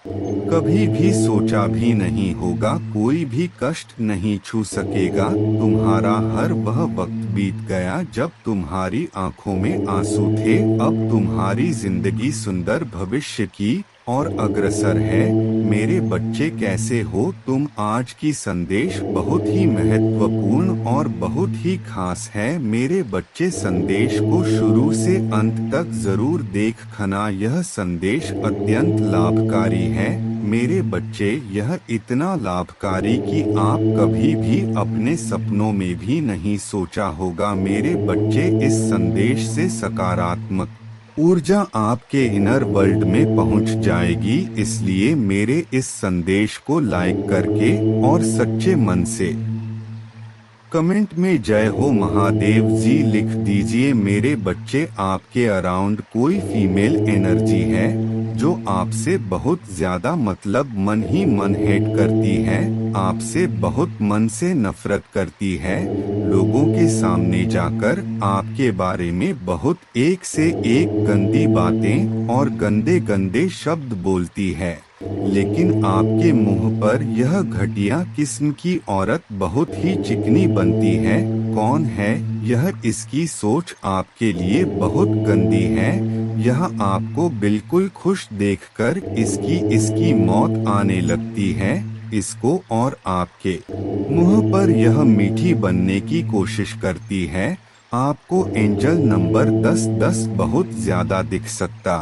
कभी भी सोचा भी नहीं होगा। कोई भी कष्ट नहीं छू सकेगा। तुम्हारा हर वह वक्त बीत गया जब तुम्हारी आंखों में आंसू थे। अब तुम्हारी जिंदगी सुंदर भविष्य की और अग्रसर है। मेरे बच्चे कैसे हो तुम? आज की संदेश बहुत ही महत्वपूर्ण और बहुत ही खास है। मेरे बच्चे, संदेश को शुरू से अंत तक जरूर देखना। यह संदेश अत्यंत लाभकारी है मेरे बच्चे। यह इतना लाभकारी कि आप कभी भी अपने सपनों में भी नहीं सोचा होगा। मेरे बच्चे, इस संदेश से सकारात्मक ऊर्जा आपके इनर वर्ल्ड में पहुंच जाएगी। इसलिए मेरे इस संदेश को लाइक करके और सच्चे मन से कमेंट में जय हो महादेव जी लिख दीजिए। मेरे बच्चे, आपके अराउंड कोई फीमेल एनर्जी है जो आपसे बहुत ज्यादा मतलब मन ही मन हेट करती है, आपसे बहुत मन से नफरत करती है। लोगों के सामने जाकर आपके बारे में बहुत एक से एक गंदी बातें और गंदे गंदे शब्द बोलती है, लेकिन आपके मुंह पर यह घटिया किस्म की औरत बहुत ही चिकनी बनती है। कौन है यह? इसकी सोच आपके लिए बहुत गंदी है। यह आपको बिल्कुल खुश देखकर इसकी मौत आने लगती है इसको, और आपके मुंह पर यह मीठी बनने की कोशिश करती है। आपको एंजल नंबर 1010 बहुत ज्यादा दिख सकता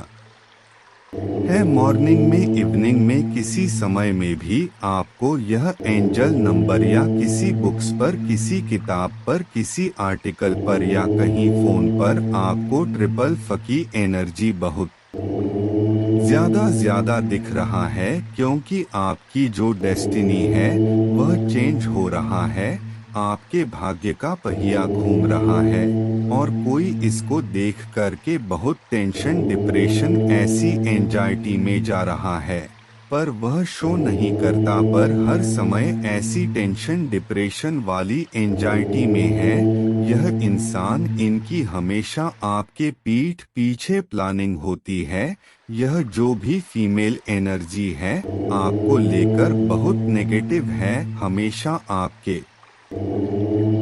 है। मॉर्निंग में, इवनिंग में, किसी समय में भी आपको यह एंजल नंबर या किसी बुक्स पर, किसी किताब पर, किसी आर्टिकल पर या कहीं फोन पर आपको ट्रिपल फकी एनर्जी बहुत ज्यादा दिख रहा है, क्योंकि आपकी जो डेस्टिनी है वह चेंज हो रहा है। आपके भाग्य का पहिया घूम रहा है और कोई इसको देख करके बहुत टेंशन, डिप्रेशन, ऐसी एंजाइटी में जा रहा है, पर वह शो नहीं करता, पर हर समय ऐसी टेंशन, डिप्रेशन वाली एंजाइटी में है यह इंसान। इनकी हमेशा आपके पीठ पीछे प्लानिंग होती है। यह जो भी फीमेल एनर्जी है आपको लेकर बहुत नेगेटिव है, हमेशा आपके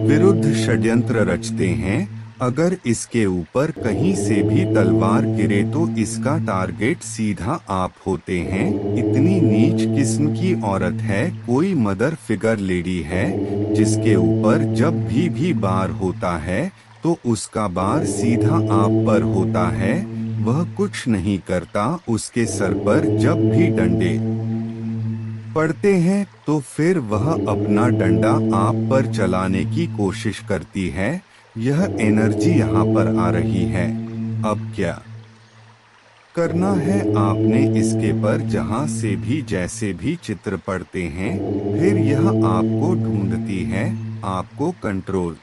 विरुद्ध षड्यंत्र रचते हैं। अगर इसके ऊपर कहीं से भी तलवार गिरे तो इसका टारगेट सीधा आप होते हैं। इतनी नीच किस्म की औरत है। कोई मदर फिगर लेडी है जिसके ऊपर जब भी बार होता है तो उसका बार सीधा आप पर होता है। वह कुछ नहीं करता। उसके सर पर जब भी डंडे पड़ते हैं तो फिर वह अपना डंडा आप पर चलाने की कोशिश करती है। यह एनर्जी यहाँ पर आ रही है। अब क्या करना है आपने? इसके पर जहाँ से भी जैसे भी चित्र पड़ते हैं, फिर यह आपको ढूंढती है, आपको कंट्रोल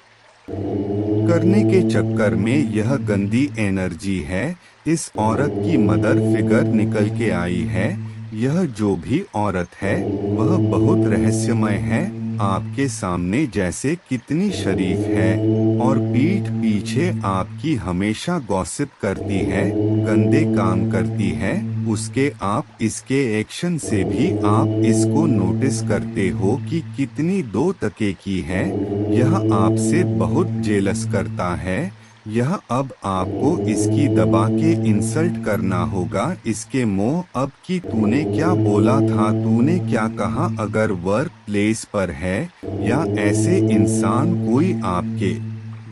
करने के चक्कर में। यह गंदी एनर्जी है। इस औरत की मदर फिगर निकल के आई है। यह जो भी औरत है वह बहुत रहस्यमय है। आपके सामने जैसे कितनी शरीफ है और पीठ पीछे आपकी हमेशा गॉसिप करती है, गंदे काम करती है। उसके आप इसके एक्शन से भी आप इसको नोटिस करते हो कि कितनी दो टके की है। यह आपसे बहुत जेलस करता है। यह अब आपको इसकी दबा के इंसल्ट करना होगा। इसके मोह अब कि तूने क्या बोला था, तूने क्या कहा। अगर वर्क प्लेस पर है या ऐसे इंसान कोई आपके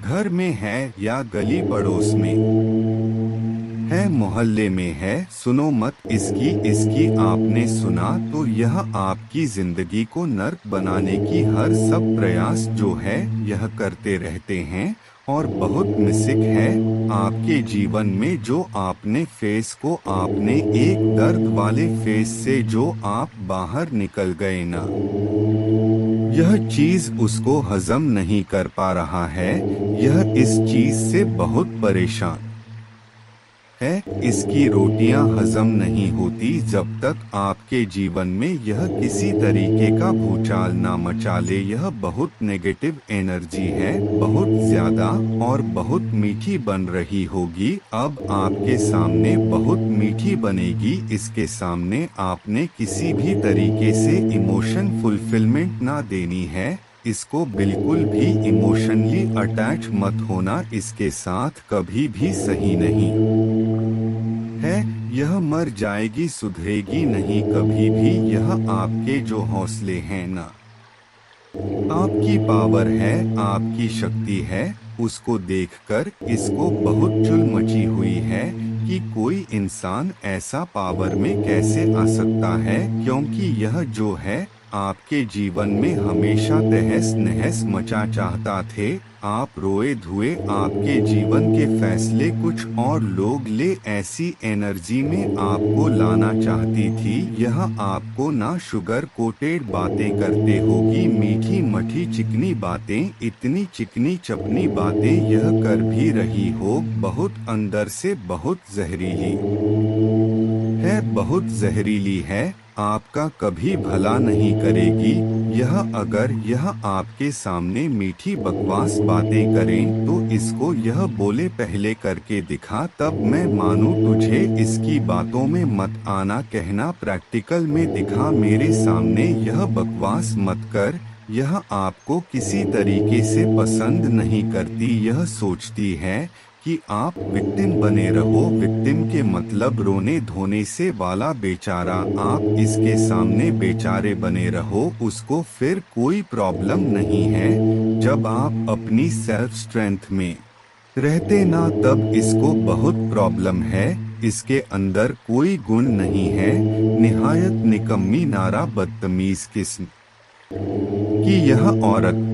घर में है या गली पड़ोस में है, मोहल्ले में है, सुनो मत इसकी इसकी। आपने सुना तो यह आपकी जिंदगी को नर्क बनाने की हर सब प्रयास जो है यह करते रहते हैं। और बहुत मिसिक है आपके जीवन में जो आपने फेस को आपने एक दर्द वाले फेस से जो आप बाहर निकल गए ना, यह चीज उसको हजम नहीं कर पा रहा है। यह इस चीज से बहुत परेशान है। इसकी रोटियां हजम नहीं होती जब तक आपके जीवन में यह किसी तरीके का भूचाल ना मचा ले। यह बहुत नेगेटिव एनर्जी है, बहुत ज्यादा और बहुत मीठी बन रही होगी। अब आपके सामने बहुत मीठी बनेगी। इसके सामने आपने किसी भी तरीके से इमोशन फुलफिलमेंट ना देनी है। इसको बिल्कुल भी इमोशनली अटैच मत होना, इसके साथ कभी भी सही नहीं है। यह मर जाएगी, सुधरेगी नहीं कभी भी। यह आपके जो हौसले हैं ना, आपकी पावर है, आपकी शक्ति है, उसको देखकर इसको बहुत चुल मची हुई है कि कोई इंसान ऐसा पावर में कैसे आ सकता है। क्योंकि यह जो है आपके जीवन में हमेशा तहस नहस मचा चाहता थे। आप रोए धुए आपके जीवन के फैसले कुछ और लोग ले, ऐसी एनर्जी में आपको लाना चाहती थी। यह आपको ना शुगर कोटेड बातें करते होगी, मीठी मठी चिकनी बातें, इतनी चिकनी चपनी बातें यह कर भी रही हो। बहुत अंदर से बहुत जहरीली है, बहुत जहरीली है, आपका कभी भला नहीं करेगी। यह अगर यह आपके सामने मीठी बकवास बातें करें तो इसको यह बोले पहले करके दिखा, तब मैं मानूं तुझे। इसकी बातों में मत आना, कहना प्रैक्टिकल में दिखा, मेरे सामने यह बकवास मत कर। यह आपको किसी तरीके से पसंद नहीं करती। यह सोचती है कि आप विक्टिम बने रहो। विक्टिम के मतलब रोने धोने से वाला बेचारा। आप इसके सामने बेचारे बने रहो, उसको फिर कोई प्रॉब्लम नहीं है। जब आप अपनी सेल्फ स्ट्रेंथ में रहते ना, तब इसको बहुत प्रॉब्लम है। इसके अंदर कोई गुण नहीं है, निहायत निकम्मी नारा बदतमीज किस्म कि यह औरत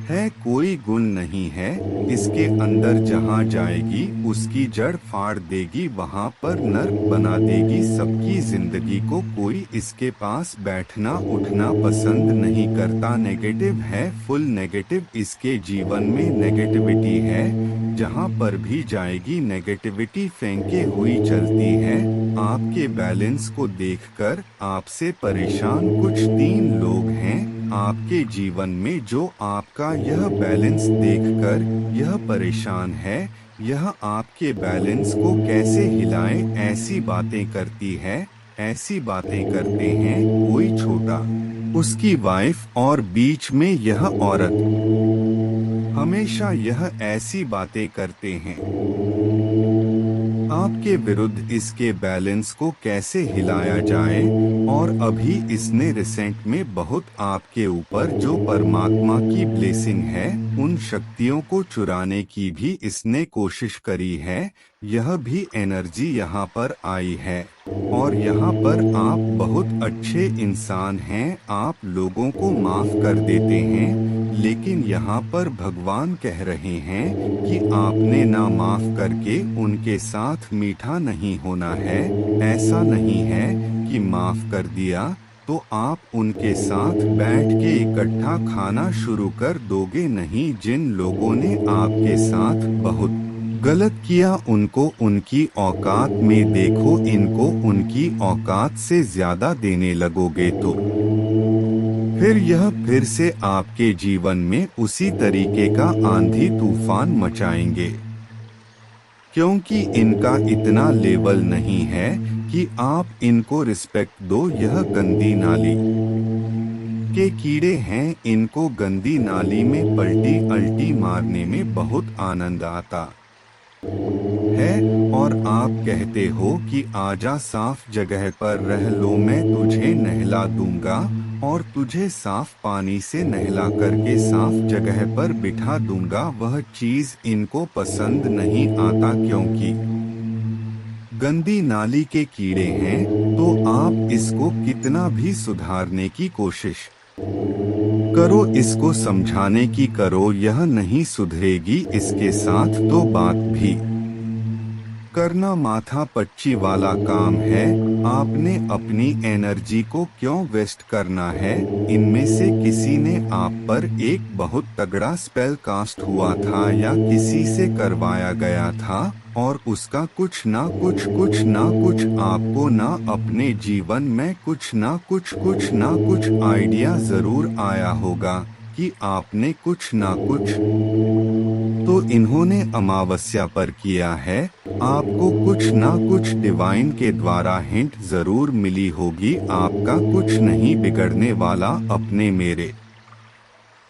है, कोई गुण नहीं है इसके अंदर। जहाँ जाएगी उसकी जड़ फाड़ देगी, वहाँ पर नर्क बना देगी सबकी जिंदगी को। कोई इसके पास बैठना उठना पसंद नहीं करता। नेगेटिव है, फुल नेगेटिव। इसके जीवन में नेगेटिविटी है, जहाँ पर भी जाएगी नेगेटिविटी फेंके हुई चलती है। आपके बैलेंस को देखकर आपसे परेशान कुछ 3 लोग हैं आपके जीवन में, जो आपका यह बैलेंस देखकर यह परेशान है। यह आपके बैलेंस को कैसे हिलाए ऐसी बातें करती है, ऐसी बातें करते हैं। कोई छोटा उसकी वाइफ और बीच में यह औरत, हमेशा यह ऐसी बातें करते हैं आपके विरुद्ध। इसके बैलेंस को कैसे हिलाया जाए। और अभी इसने रिसेंट में बहुत आपके ऊपर जो परमात्मा की ब्लेसिंग है, उन शक्तियों को चुराने की भी इसने कोशिश करी है। यह भी एनर्जी यहाँ पर आई है। और यहाँ पर आप बहुत अच्छे इंसान हैं, आप लोगों को माफ कर देते हैं। लेकिन यहाँ पर भगवान कह रहे हैं कि आपने ना माफ करके उनके साथ मीठा नहीं होना है। ऐसा नहीं है कि माफ कर दिया तो आप उनके साथ बैठ के इकट्ठा खाना शुरू कर दोगे। नहीं, जिन लोगों ने आपके साथ बहुत गलत किया उनको उनकी औकात में देखो। इनको उनकी औकात से ज्यादा देने लगोगे तो फिर यह फिर से आपके जीवन में उसी तरीके का आंधी तूफान मचाएंगे। क्योंकि इनका इतना लेवल नहीं है कि आप इनको रिस्पेक्ट दो। यह गंदी नाली के कीड़े हैं, इनको गंदी नाली में पलटी अल्टी मारने में बहुत आनंद आता है। और आप कहते हो कि आजा साफ जगह पर रह लो, मैं तुझे नहला दूंगा। और तुझे साफ पानी से नहला करके साफ जगह पर बिठा दूंगा। वह चीज इनको पसंद नहीं आता क्योंकि गंदी नाली के कीड़े हैं। तो आप इसको कितना भी सुधारने की कोशिश करो, इसको समझाने की करो, यह नहीं सुधरेगी। इसके साथ तो बात भी करना माथा पच्ची वाला काम है। आपने अपनी एनर्जी को क्यों वेस्ट करना है? इनमें से किसी ने आप पर एक बहुत तगड़ा स्पेल कास्ट हुआ था या किसी से करवाया गया था और उसका कुछ ना कुछ आपको ना अपने जीवन में कुछ ना कुछ आइडिया जरूर आया होगा कि आपने कुछ ना कुछ तो इन्होंने अमावस्या पर किया है। आपको कुछ ना कुछ डिवाइन के द्वारा हिंट जरूर मिली होगी। आपका कुछ नहीं बिगड़ने वाला अपने मेरे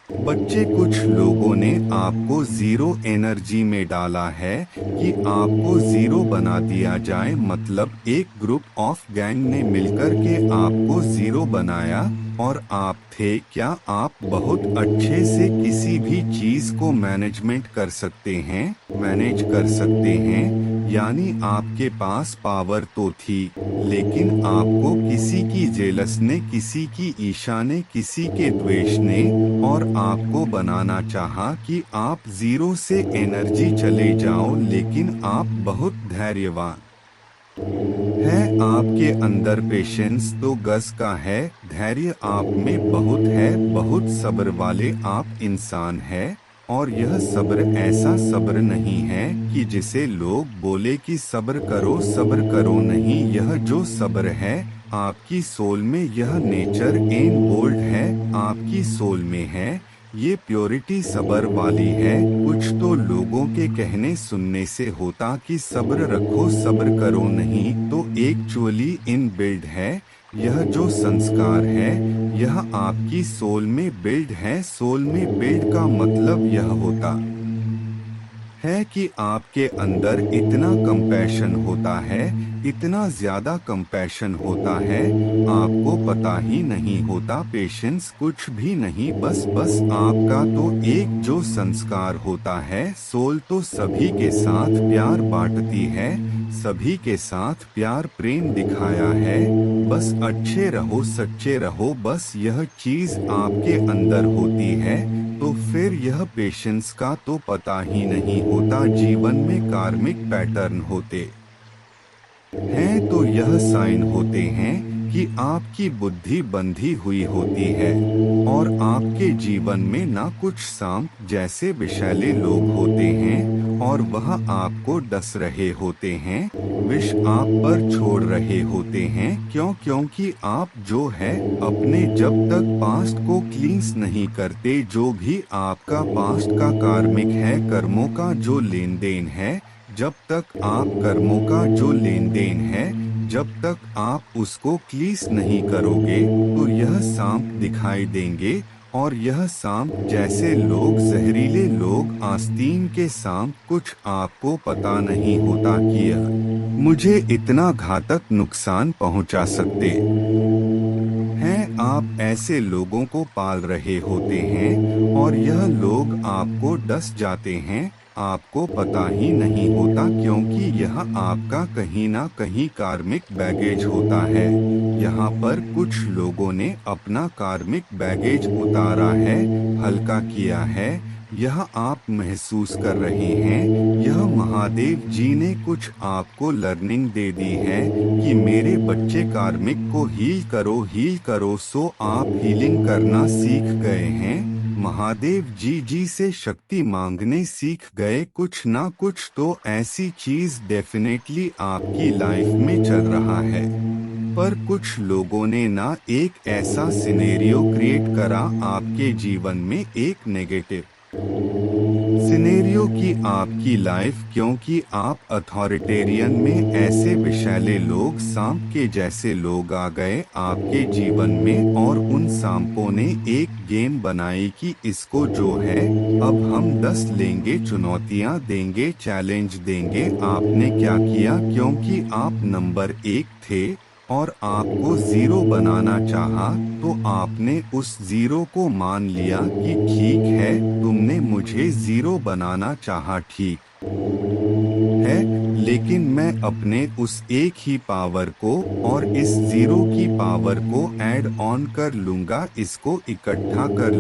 बच्चे। कुछ लोगों ने आपको जीरो एनर्जी में डाला है कि आपको जीरो बना दिया जाए, मतलब एक ग्रुप ऑफ गैंग ने मिलकर के आपको जीरो बनाया। और आप थे क्या? आप बहुत अच्छे से किसी भी चीज को मैनेज कर सकते हैं, यानी आपके पास पावर तो थी, लेकिन आपको किसी की जेलस ने, किसी की ईर्ष्या ने, किसी के द्वेष ने और आपको बनाना चाहा कि आप जीरो से एनर्जी चले जाओ। लेकिन आप बहुत धैर्यवान है, आपके अंदर पेशेंस तो गज का है, धैर्य आप में बहुत है, बहुत सब्र वाले आप इंसान है। और यह सब्र ऐसा सब्र नहीं है कि जिसे लोग बोले कि सब्र करो नहीं। यह जो सब्र है आपकी सोल में, यह नेचर एंड बोल्ड है, आपकी सोल में है। ये प्योरिटी सब्र वाली है। कुछ तो लोगों के कहने सुनने से होता कि सब्र रखो, सब्र करो नहीं, तो एक्चुअली इन बिल्ड है। यह जो संस्कार है यह आपकी सोल में बिल्ड है। सोल में बिल्ड का मतलब यह होता है कि आपके अंदर इतना कंपैशन होता है, इतना ज्यादा कंपैशन होता है, आपको पता ही नहीं होता। पेशेंस कुछ भी नहीं, बस आपका तो एक जो संस्कार होता है। सोल तो सभी के साथ प्यार बांटती है, सभी के साथ प्यार प्रेम दिखाया है। बस अच्छे रहो, सच्चे रहो, बस यह चीज आपके अंदर होती है। तो फिर यह पेशेंस का तो पता ही नहीं होता। जीवन में कार्मिक पैटर्न होते हैं तो यह साइन होते हैं कि आपकी बुद्धि बंधी हुई होती है और आपके जीवन में ना कुछ सांप जैसे विषैले लोग होते हैं और वह आपको डस रहे होते हैं, विष आप पर छोड़ रहे होते हैं। क्योंकि आप जो है अपने जब तक पास्ट को क्लींस नहीं करते, जो भी आपका पास्ट का कार्मिक है, कर्मों का जो लेन देन है, जब तक आप कर्मों का जो लेन देन है जब तक आप उसको क्लीस नहीं करोगे तो यह सांप दिखाई देंगे। और यह सांप जैसे लोग, जहरीले लोग, आस्तीन के सांप, कुछ आपको पता नहीं होता कि यह मुझे इतना घातक नुकसान पहुंचा सकते हैं। आप ऐसे लोगों को पाल रहे होते हैं और यह लोग आपको डस जाते हैं, आपको पता ही नहीं होता, क्योंकि यह आपका कहीं ना कहीं कार्मिक बैगेज होता है। यहाँ पर कुछ लोगों ने अपना कार्मिक बैगेज उतारा है, हल्का किया है। यह आप महसूस कर रहे हैं। यह महादेव जी ने कुछ आपको लर्निंग दे दी है कि मेरे बच्चे कार्मिक को हील करो। सो आप हीलिंग करना सीख गए हैं। महादेव जी से शक्ति मांगने सीख गए। कुछ ना कुछ तो ऐसी चीज डेफिनेटली आपकी लाइफ में चल रहा है, पर कुछ लोगों ने ना एक ऐसा सिनेरियो क्रिएट करा आपके जीवन में, एक नेगेटिव सिनेरियो की आपकी लाइफ, क्योंकि आप अथॉरिटेरियन में ऐसे विषैले लोग, सांप के जैसे लोग आ गए आपके जीवन में और उन सांपों ने एक गेम बनाई कि इसको जो है अब हम 10 लेंगे, चुनौतियां देंगे, चैलेंज देंगे। आपने क्या किया? क्योंकि आप नंबर 1 थे और आपको जीरो बनाना चाहा, तो आपने उस जीरो को मान लिया कि ठीक है, तुमने मुझे जीरो बनाना चाहा, ठीक है, लेकिन मैं अपने उस एक ही पावर को और इस जीरो की पावर को ऐड ऑन कर लूंगा, इसको इकट्ठा कर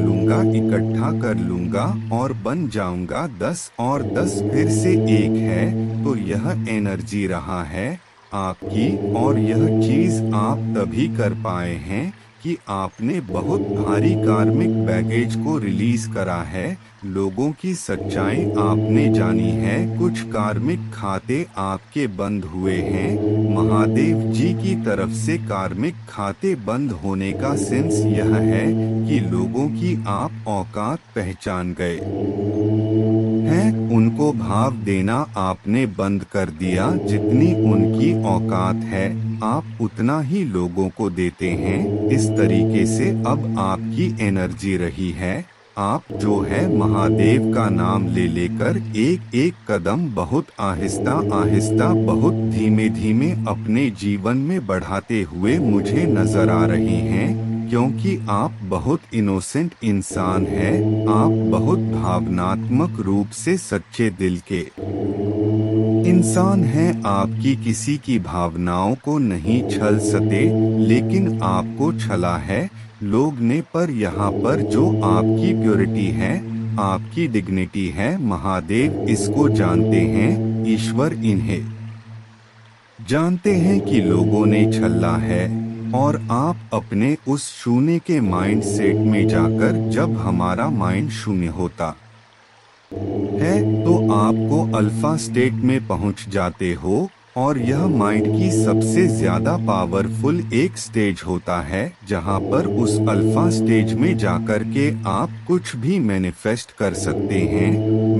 लूंगा और बन जाऊंगा 10, और 10 फिर से एक है, तो यह एनर्जी रहा है आपकी। और यह चीज आप तभी कर पाए हैं कि आपने बहुत भारी कार्मिक बैगेज को रिलीज करा है, लोगों की सच्चाई आपने जानी है, कुछ कार्मिक खाते आपके बंद हुए हैं। महादेव जी की तरफ से कार्मिक खाते बंद होने का सेंस यह है कि लोगों की आप औकात पहचान गए हैं, उनको भाव देना आपने बंद कर दिया, जितनी उनकी औकात है आप उतना ही लोगों को देते हैं। इस तरीके से अब आपकी एनर्जी रही है, आप जो है महादेव का नाम ले लेकर एक एक कदम बहुत आहिस्ता आहिस्ता, बहुत धीमे धीमे अपने जीवन में बढ़ाते हुए मुझे नजर आ रहे हैं, क्योंकि आप बहुत इनोसेंट इंसान हैं, आप बहुत भावनात्मक रूप से सच्चे दिल के इंसान हैं, आपकी किसी की भावनाओं को नहीं छल सके, लेकिन आपको छला है लोग ने। पर यहाँ पर जो आपकी प्योरिटी है, आपकी डिग्निटी है, महादेव इसको जानते हैं, ईश्वर इन्हें जानते हैं कि लोगों ने छला है। और आप अपने उस शून्य के माइंड सेट में जाकर, जब हमारा माइंड शून्य होता है तो आपको अल्फा स्टेट में पहुंच जाते हो, और यह माइंड की सबसे ज्यादा पावरफुल एक स्टेज होता है, जहां पर उस अल्फा स्टेज में जाकर के आप कुछ भी मैनिफेस्ट कर सकते हैं।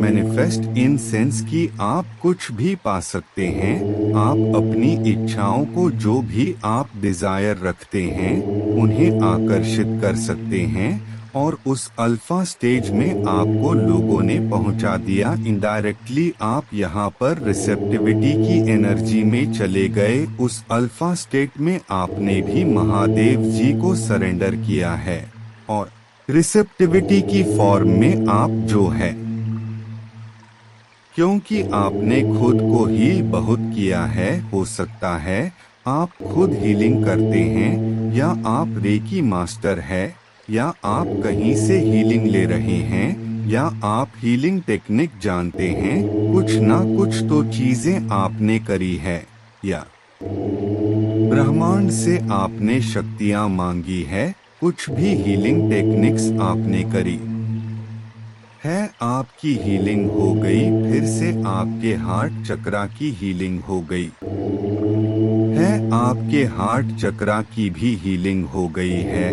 मैनिफेस्ट इन सेंस कि आप कुछ भी पा सकते हैं, आप अपनी इच्छाओं को, जो भी आप डिजायर रखते हैं, उन्हें आकर्षित कर सकते हैं। और उस अल्फा स्टेज में आपको लोगों ने पहुंचा दिया इनडायरेक्टली, आप यहाँ पर रिसेप्टिविटी की एनर्जी में चले गए, उस अल्फा स्टेट में आपने भी महादेव जी को सरेंडर किया है, और रिसेप्टिविटी की फॉर्म में आप जो है, क्योंकि आपने खुद को ही बहुत किया है, हो सकता है आप खुद हीलिंग करते हैं, या आप रेकी मास्टर है, या आप कहीं से हीलिंग ले रहे हैं, या आप हीलिंग टेक्निक जानते हैं, कुछ ना कुछ तो चीजें आपने करी है, या ब्रह्मांड से आपने शक्तियां मांगी है, कुछ भी हीलिंग टेक्निक्स आपने करी है, आपकी हीलिंग हो गई, फिर से आपके हार्ट चक्रा की हीलिंग हो गई है, आपके हार्ट चक्रा की भी हीलिंग हो गई है,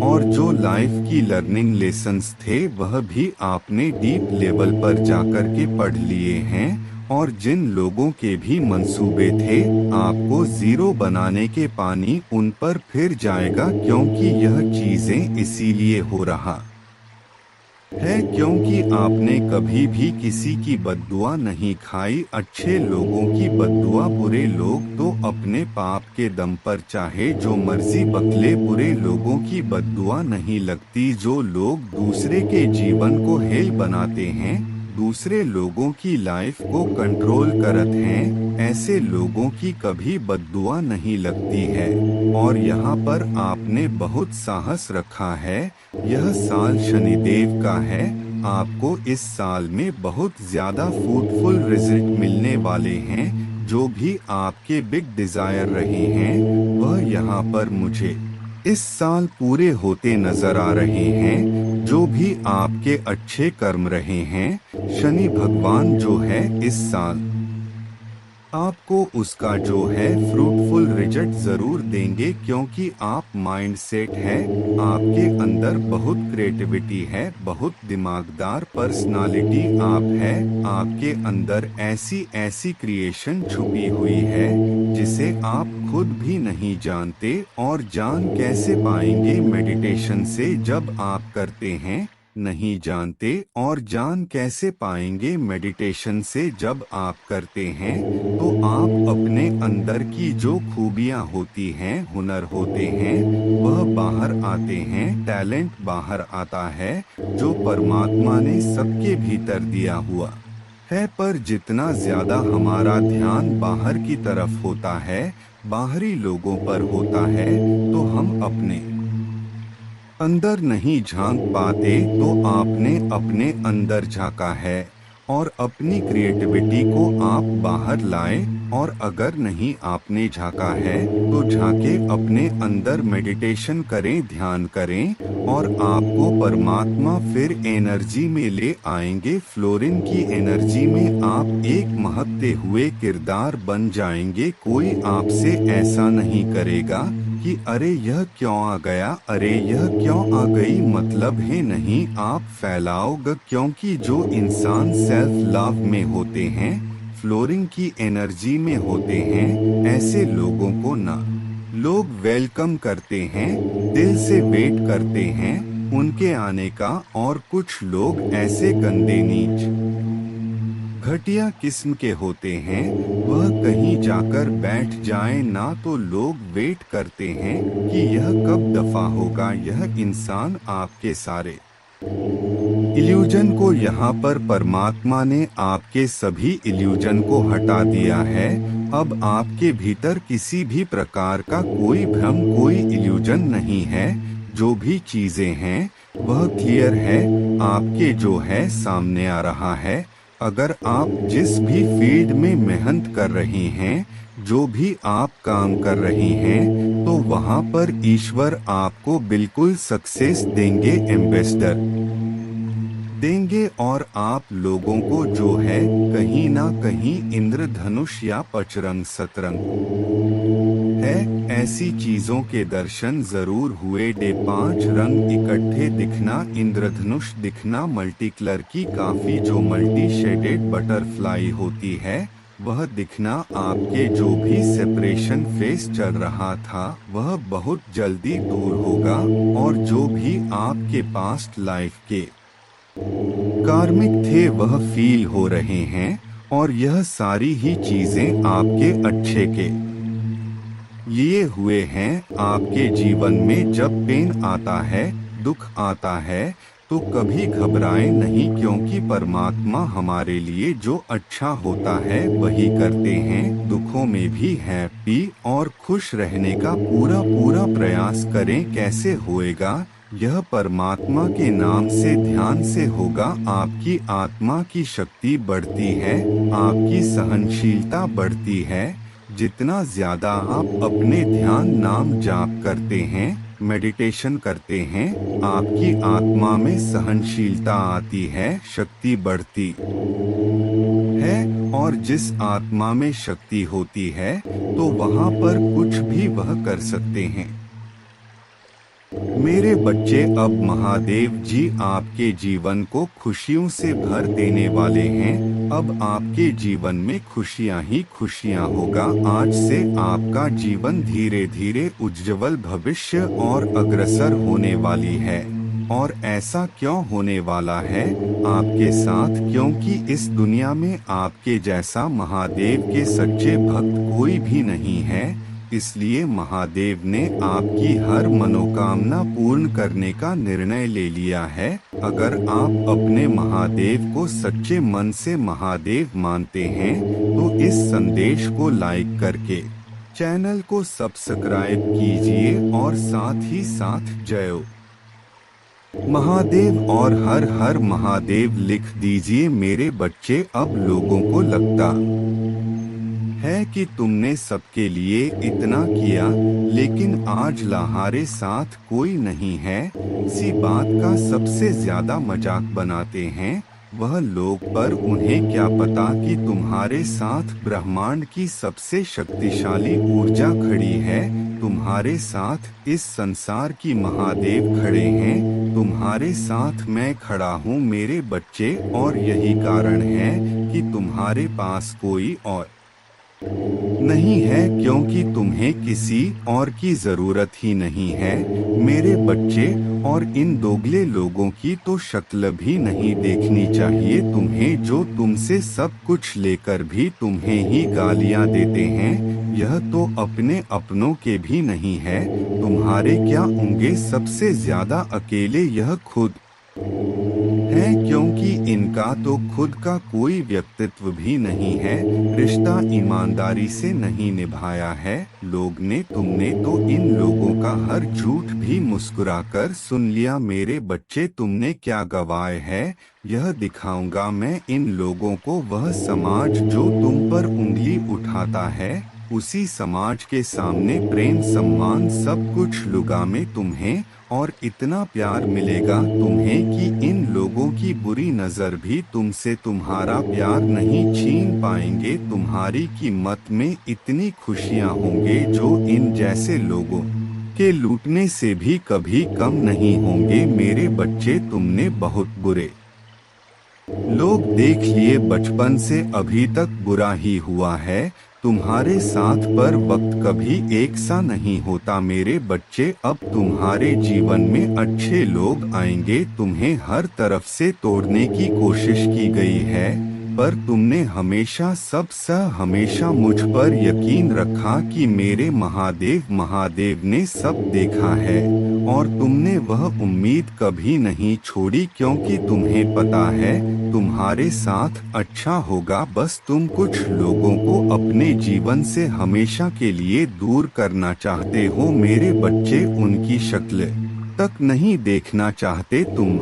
और जो लाइफ की लर्निंग लेसन्स थे वह भी आपने डीप लेवल पर जाकर के पढ़ लिए हैं, और जिन लोगों के भी मंसूबे थे आपको जीरो बनाने के, पानी उन पर फिर जाएगा, क्योंकि यह चीजें इसीलिए हो रहा है क्योंकि आपने कभी भी किसी की बद्दुआ नहीं खाई। अच्छे लोगों की बद्दुआ, बुरे लोग तो अपने पाप के दम पर चाहे जो मर्जी बकले, बुरे लोगों की बद्दुआ नहीं लगती। जो लोग दूसरे के जीवन को हेल बनाते हैं, दूसरे लोगों की लाइफ को कंट्रोल करते हैं, ऐसे लोगों की कभी बद्दुआ नहीं लगती है। और यहाँ पर आपने बहुत साहस रखा है। यह साल शनिदेव का है, आपको इस साल में बहुत ज्यादा फ्रूटफुल रिजल्ट मिलने वाले हैं। जो भी आपके बिग डिजायर रहे हैं वह यहाँ पर मुझे इस साल पूरे होते नजर आ रहे हैं। जो भी आपके अच्छे कर्म रहे हैं, शनि भगवान जो है इस साल आपको उसका जो है फ्रूटफुल रिजल्ट जरूर देंगे, क्योंकि आप माइंड सेट है, आपके अंदर बहुत क्रिएटिविटी है, बहुत दिमागदार पर्सनालिटी आप है, आपके अंदर ऐसी ऐसी क्रिएशन छुपी हुई है जिसे आप खुद भी नहीं जानते। और जान कैसे पाएंगे? मेडिटेशन से जब आप करते हैं नहीं जानते और जान कैसे पाएंगे। मेडिटेशन से जब आप करते हैं तो आप अपने अंदर की जो खूबियां होती हैं, हुनर होते हैं, वह बाहर आते हैं। टैलेंट बाहर आता है जो परमात्मा ने सबके भीतर दिया हुआ है। पर जितना ज्यादा हमारा ध्यान बाहर की तरफ होता है, बाहरी लोगों पर होता है, तो हम अपने अंदर नहीं झांक पाते। तो आपने अपने अंदर झांका है और अपनी क्रिएटिविटी को आप बाहर लाए। और अगर नहीं आपने झांका है तो झांके अपने अंदर, मेडिटेशन करें, ध्यान करें और आपको परमात्मा फिर एनर्जी में ले आएंगे। फ्लोरिन की एनर्जी में आप एक महकते हुए किरदार बन जाएंगे। कोई आपसे ऐसा नहीं करेगा कि अरे यह क्यों आ गया, अरे यह क्यों आ गई, मतलब है नहीं, आप फैलाओगे। क्योंकि जो इंसान सेल्फ लव में होते हैं, फ्लोरिंग की एनर्जी में होते हैं, ऐसे लोगों को ना लोग वेलकम करते हैं, दिल से वेट करते हैं उनके आने का। और कुछ लोग ऐसे गंदे, नीच, घटिया किस्म के होते हैं, वह कहीं जाकर बैठ जाएं ना तो लोग वेट करते हैं कि यह कब दफा होगा। यह इंसान आपके सारे इल्यूजन को, यहाँ पर परमात्मा ने आपके सभी इल्यूजन को हटा दिया है। अब आपके भीतर किसी भी प्रकार का कोई भ्रम, कोई इल्यूजन नहीं है। जो भी चीजें हैं वह क्लियर है, आपके जो है सामने आ रहा है। अगर आप जिस भी फील्ड में मेहनत कर रहे हैं, जो भी आप काम कर रहे हैं, तो वहाँ पर ईश्वर आपको बिल्कुल सक्सेस देंगे, एम्बेसडर देंगे। और आप लोगों को जो है कहीं ना कहीं इंद्रधनुष या पचरंग सतरंग है, ऐसी चीजों के दर्शन जरूर हुए। 5 रंग इकट्ठे दिखना, इंद्रधनुष दिखना, मल्टी कलर की काफी जो मल्टी शेडेड बटरफ्लाई होती है वह दिखना। आपके जो भी सेपरेशन फेस चल रहा था वह बहुत जल्दी दूर होगा। और जो भी आपके पास्ट लाइफ के कार्मिक थे वह फील हो रहे हैं। और यह सारी ही चीजें आपके अच्छे के लिए हुए हैं। आपके जीवन में जब पेन आता है, दुख आता है, तो कभी घबराएं नहीं, क्योंकि परमात्मा हमारे लिए जो अच्छा होता है वही करते हैं। दुखों में भी हैप्पी और खुश रहने का पूरा पूरा प्रयास करें। कैसे होएगा? यह परमात्मा के नाम से, ध्यान से होगा। आपकी आत्मा की शक्ति बढ़ती है, आपकी सहनशीलता बढ़ती है। जितना ज्यादा आप अपने ध्यान नाम जाप करते हैं, मेडिटेशन करते हैं, आपकी आत्मा में सहनशीलता आती है, शक्ति बढ़ती है। और जिस आत्मा में शक्ति होती है तो वहाँ पर कुछ भी वह कर सकते हैं। मेरे बच्चे, अब महादेव जी आपके जीवन को खुशियों से भर देने वाले हैं। अब आपके जीवन में खुशियां ही खुशियां होगा। आज से आपका जीवन धीरे धीरे उज्जवल भविष्य और अग्रसर होने वाली है। और ऐसा क्यों होने वाला है आपके साथ? क्योंकि इस दुनिया में आपके जैसा महादेव के सच्चे भक्त कोई भी नहीं है। इसलिए महादेव ने आपकी हर मनोकामना पूर्ण करने का निर्णय ले लिया है। अगर आप अपने महादेव को सच्चे मन से महादेव मानते हैं तो इस संदेश को लाइक करके चैनल को सब्सक्राइब कीजिए और साथ ही साथ जय महादेव और हर हर महादेव लिख दीजिए। मेरे बच्चे, अब लोगों को लगता है कि तुमने सबके लिए इतना किया, लेकिन आज तुम्हारे साथ कोई नहीं है। इसी बात का सबसे ज्यादा मजाक बनाते हैं वह लोग, पर उन्हें क्या पता कि तुम्हारे साथ ब्रह्मांड की सबसे शक्तिशाली ऊर्जा खड़ी है। तुम्हारे साथ इस संसार की महादेव खड़े हैं, तुम्हारे साथ मैं खड़ा हूँ मेरे बच्चे। और यही कारण है कि तुम्हारे पास कोई और नहीं है, क्योंकि तुम्हें किसी और की जरूरत ही नहीं है मेरे बच्चे। और इन दोगले लोगों की तो शक्ल भी नहीं देखनी चाहिए तुम्हें, जो तुमसे सब कुछ लेकर भी तुम्हें ही गालियां देते हैं। यह तो अपने अपनों के भी नहीं है, तुम्हारे क्या होंगे सबसे ज्यादा अकेले यह खुद है, क्योंकि इनका तो खुद का कोई व्यक्तित्व भी नहीं है, रिश्ता ईमानदारी से नहीं निभाया है लोग ने। तुमने तो इन लोगों का हर झूठ भी मुस्कुराकर सुन लिया मेरे बच्चे। तुमने क्या गवाए है, यह दिखाऊंगा मैं इन लोगों को। वह समाज जो तुम पर उंगली उठाता है, उसी समाज के सामने प्रेम सम्मान सब कुछ लुगा में तुम्हें और इतना प्यार मिलेगा तुम्हें कि इन लोगों की बुरी नजर भी तुमसे तुम्हारा प्यार नहीं छीन पाएंगे। तुम्हारी कीमत में इतनी खुशियां होंगे जो इन जैसे लोगों के लूटने से भी कभी कम नहीं होंगे मेरे बच्चे। तुमने बहुत बुरे लोग देख लिए बचपन से अभी तक बुरा ही हुआ है तुम्हारे साथ, पर वक्त कभी एक सा नहीं होता मेरे बच्चे। अब तुम्हारे जीवन में अच्छे लोग आएंगे, तुम्हें हर तरफ से तोड़ने की कोशिश की गई है, पर तुमने हमेशा मुझ पर यकीन रखा कि मेरे महादेव ने सब देखा है। और तुमने वह उम्मीद कभी नहीं छोड़ी, क्योंकि तुम्हें पता है तुम्हारे साथ अच्छा होगा। बस तुम कुछ लोगों को अपने जीवन से हमेशा के लिए दूर करना चाहते हो मेरे बच्चे, उनकी शक्ल तक नहीं देखना चाहते तुम,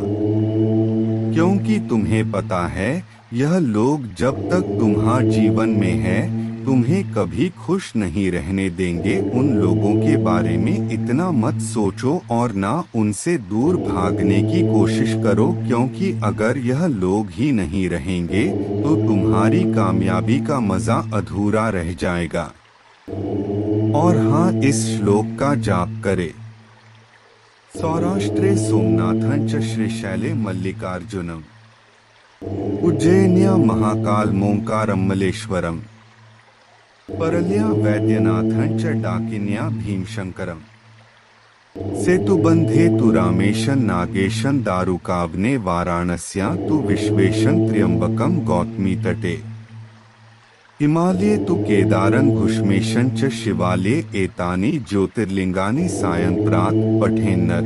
क्योंकि तुम्हें पता है यह लोग जब तक तुम्हारे जीवन में है तुम्हें कभी खुश नहीं रहने देंगे। उन लोगों के बारे में इतना मत सोचो और ना उनसे दूर भागने की कोशिश करो, क्योंकि अगर यह लोग ही नहीं रहेंगे तो तुम्हारी कामयाबी का मजा अधूरा रह जाएगा। और हाँ, इस श्लोक का जाप करे। सौराष्ट्रे सोमनाथं च श्रीशैले मल्लिकार्जुनम, उज्जैन्या महाकाल मोंकारमलेश्वरम, परल्या वैद्यनाथं च डाकिन्या भीमशंकरम, सेतुबंधे तु रामेशन नागेशन दारुकावने वाराणस्या तु विश्वेशं त्र्यंबकम गौतमी तटे, हिमालये तु केदारं घुष्मेशं च शिवालये एतानि ज्योतिर्लिंगानि सायं प्रात पठेन्नर,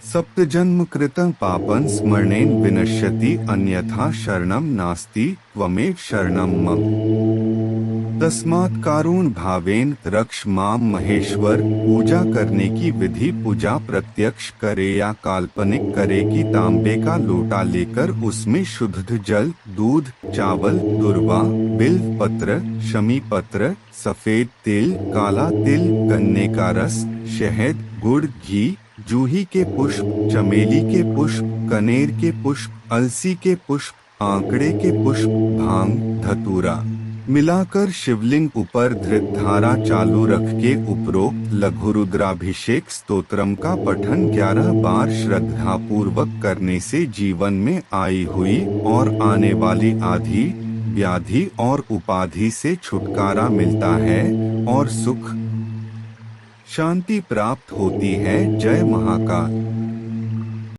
सप्तजन्म कृतं पापं स्मरणेन विनश्यति अन्यथा शरणं नास्ति त्वमेव शरणं मम। तस्मात् कारुण भावेन रक्ष माम महेश्वर। पूजा करने की विधि, पूजा प्रत्यक्ष करे या काल्पनिक करे कि तांबे का लोटा लेकर उसमें शुद्ध जल, दूध, चावल, दुर्वा, बिल्व पत्र, शमी पत्र, सफेद तिल, काला तिल, गन्ने का रस, शहद, गुड़, घी, जूही के पुष्प, चमेली के पुष्प, कनेर के पुष्प, अलसी के पुष्प, आंकड़े के पुष्प, भांग, धतूरा मिलाकर शिवलिंग ऊपर धृत धारा चालू रख के उपरोक्त लघु रुद्राभिषेक स्तोत्रम का पठन 11 बार श्रद्धा पूर्वक करने से जीवन में आई हुई और आने वाली आधी व्याधि और उपाधि से छुटकारा मिलता है और सुख शांति प्राप्त होती है। जय महाकाल।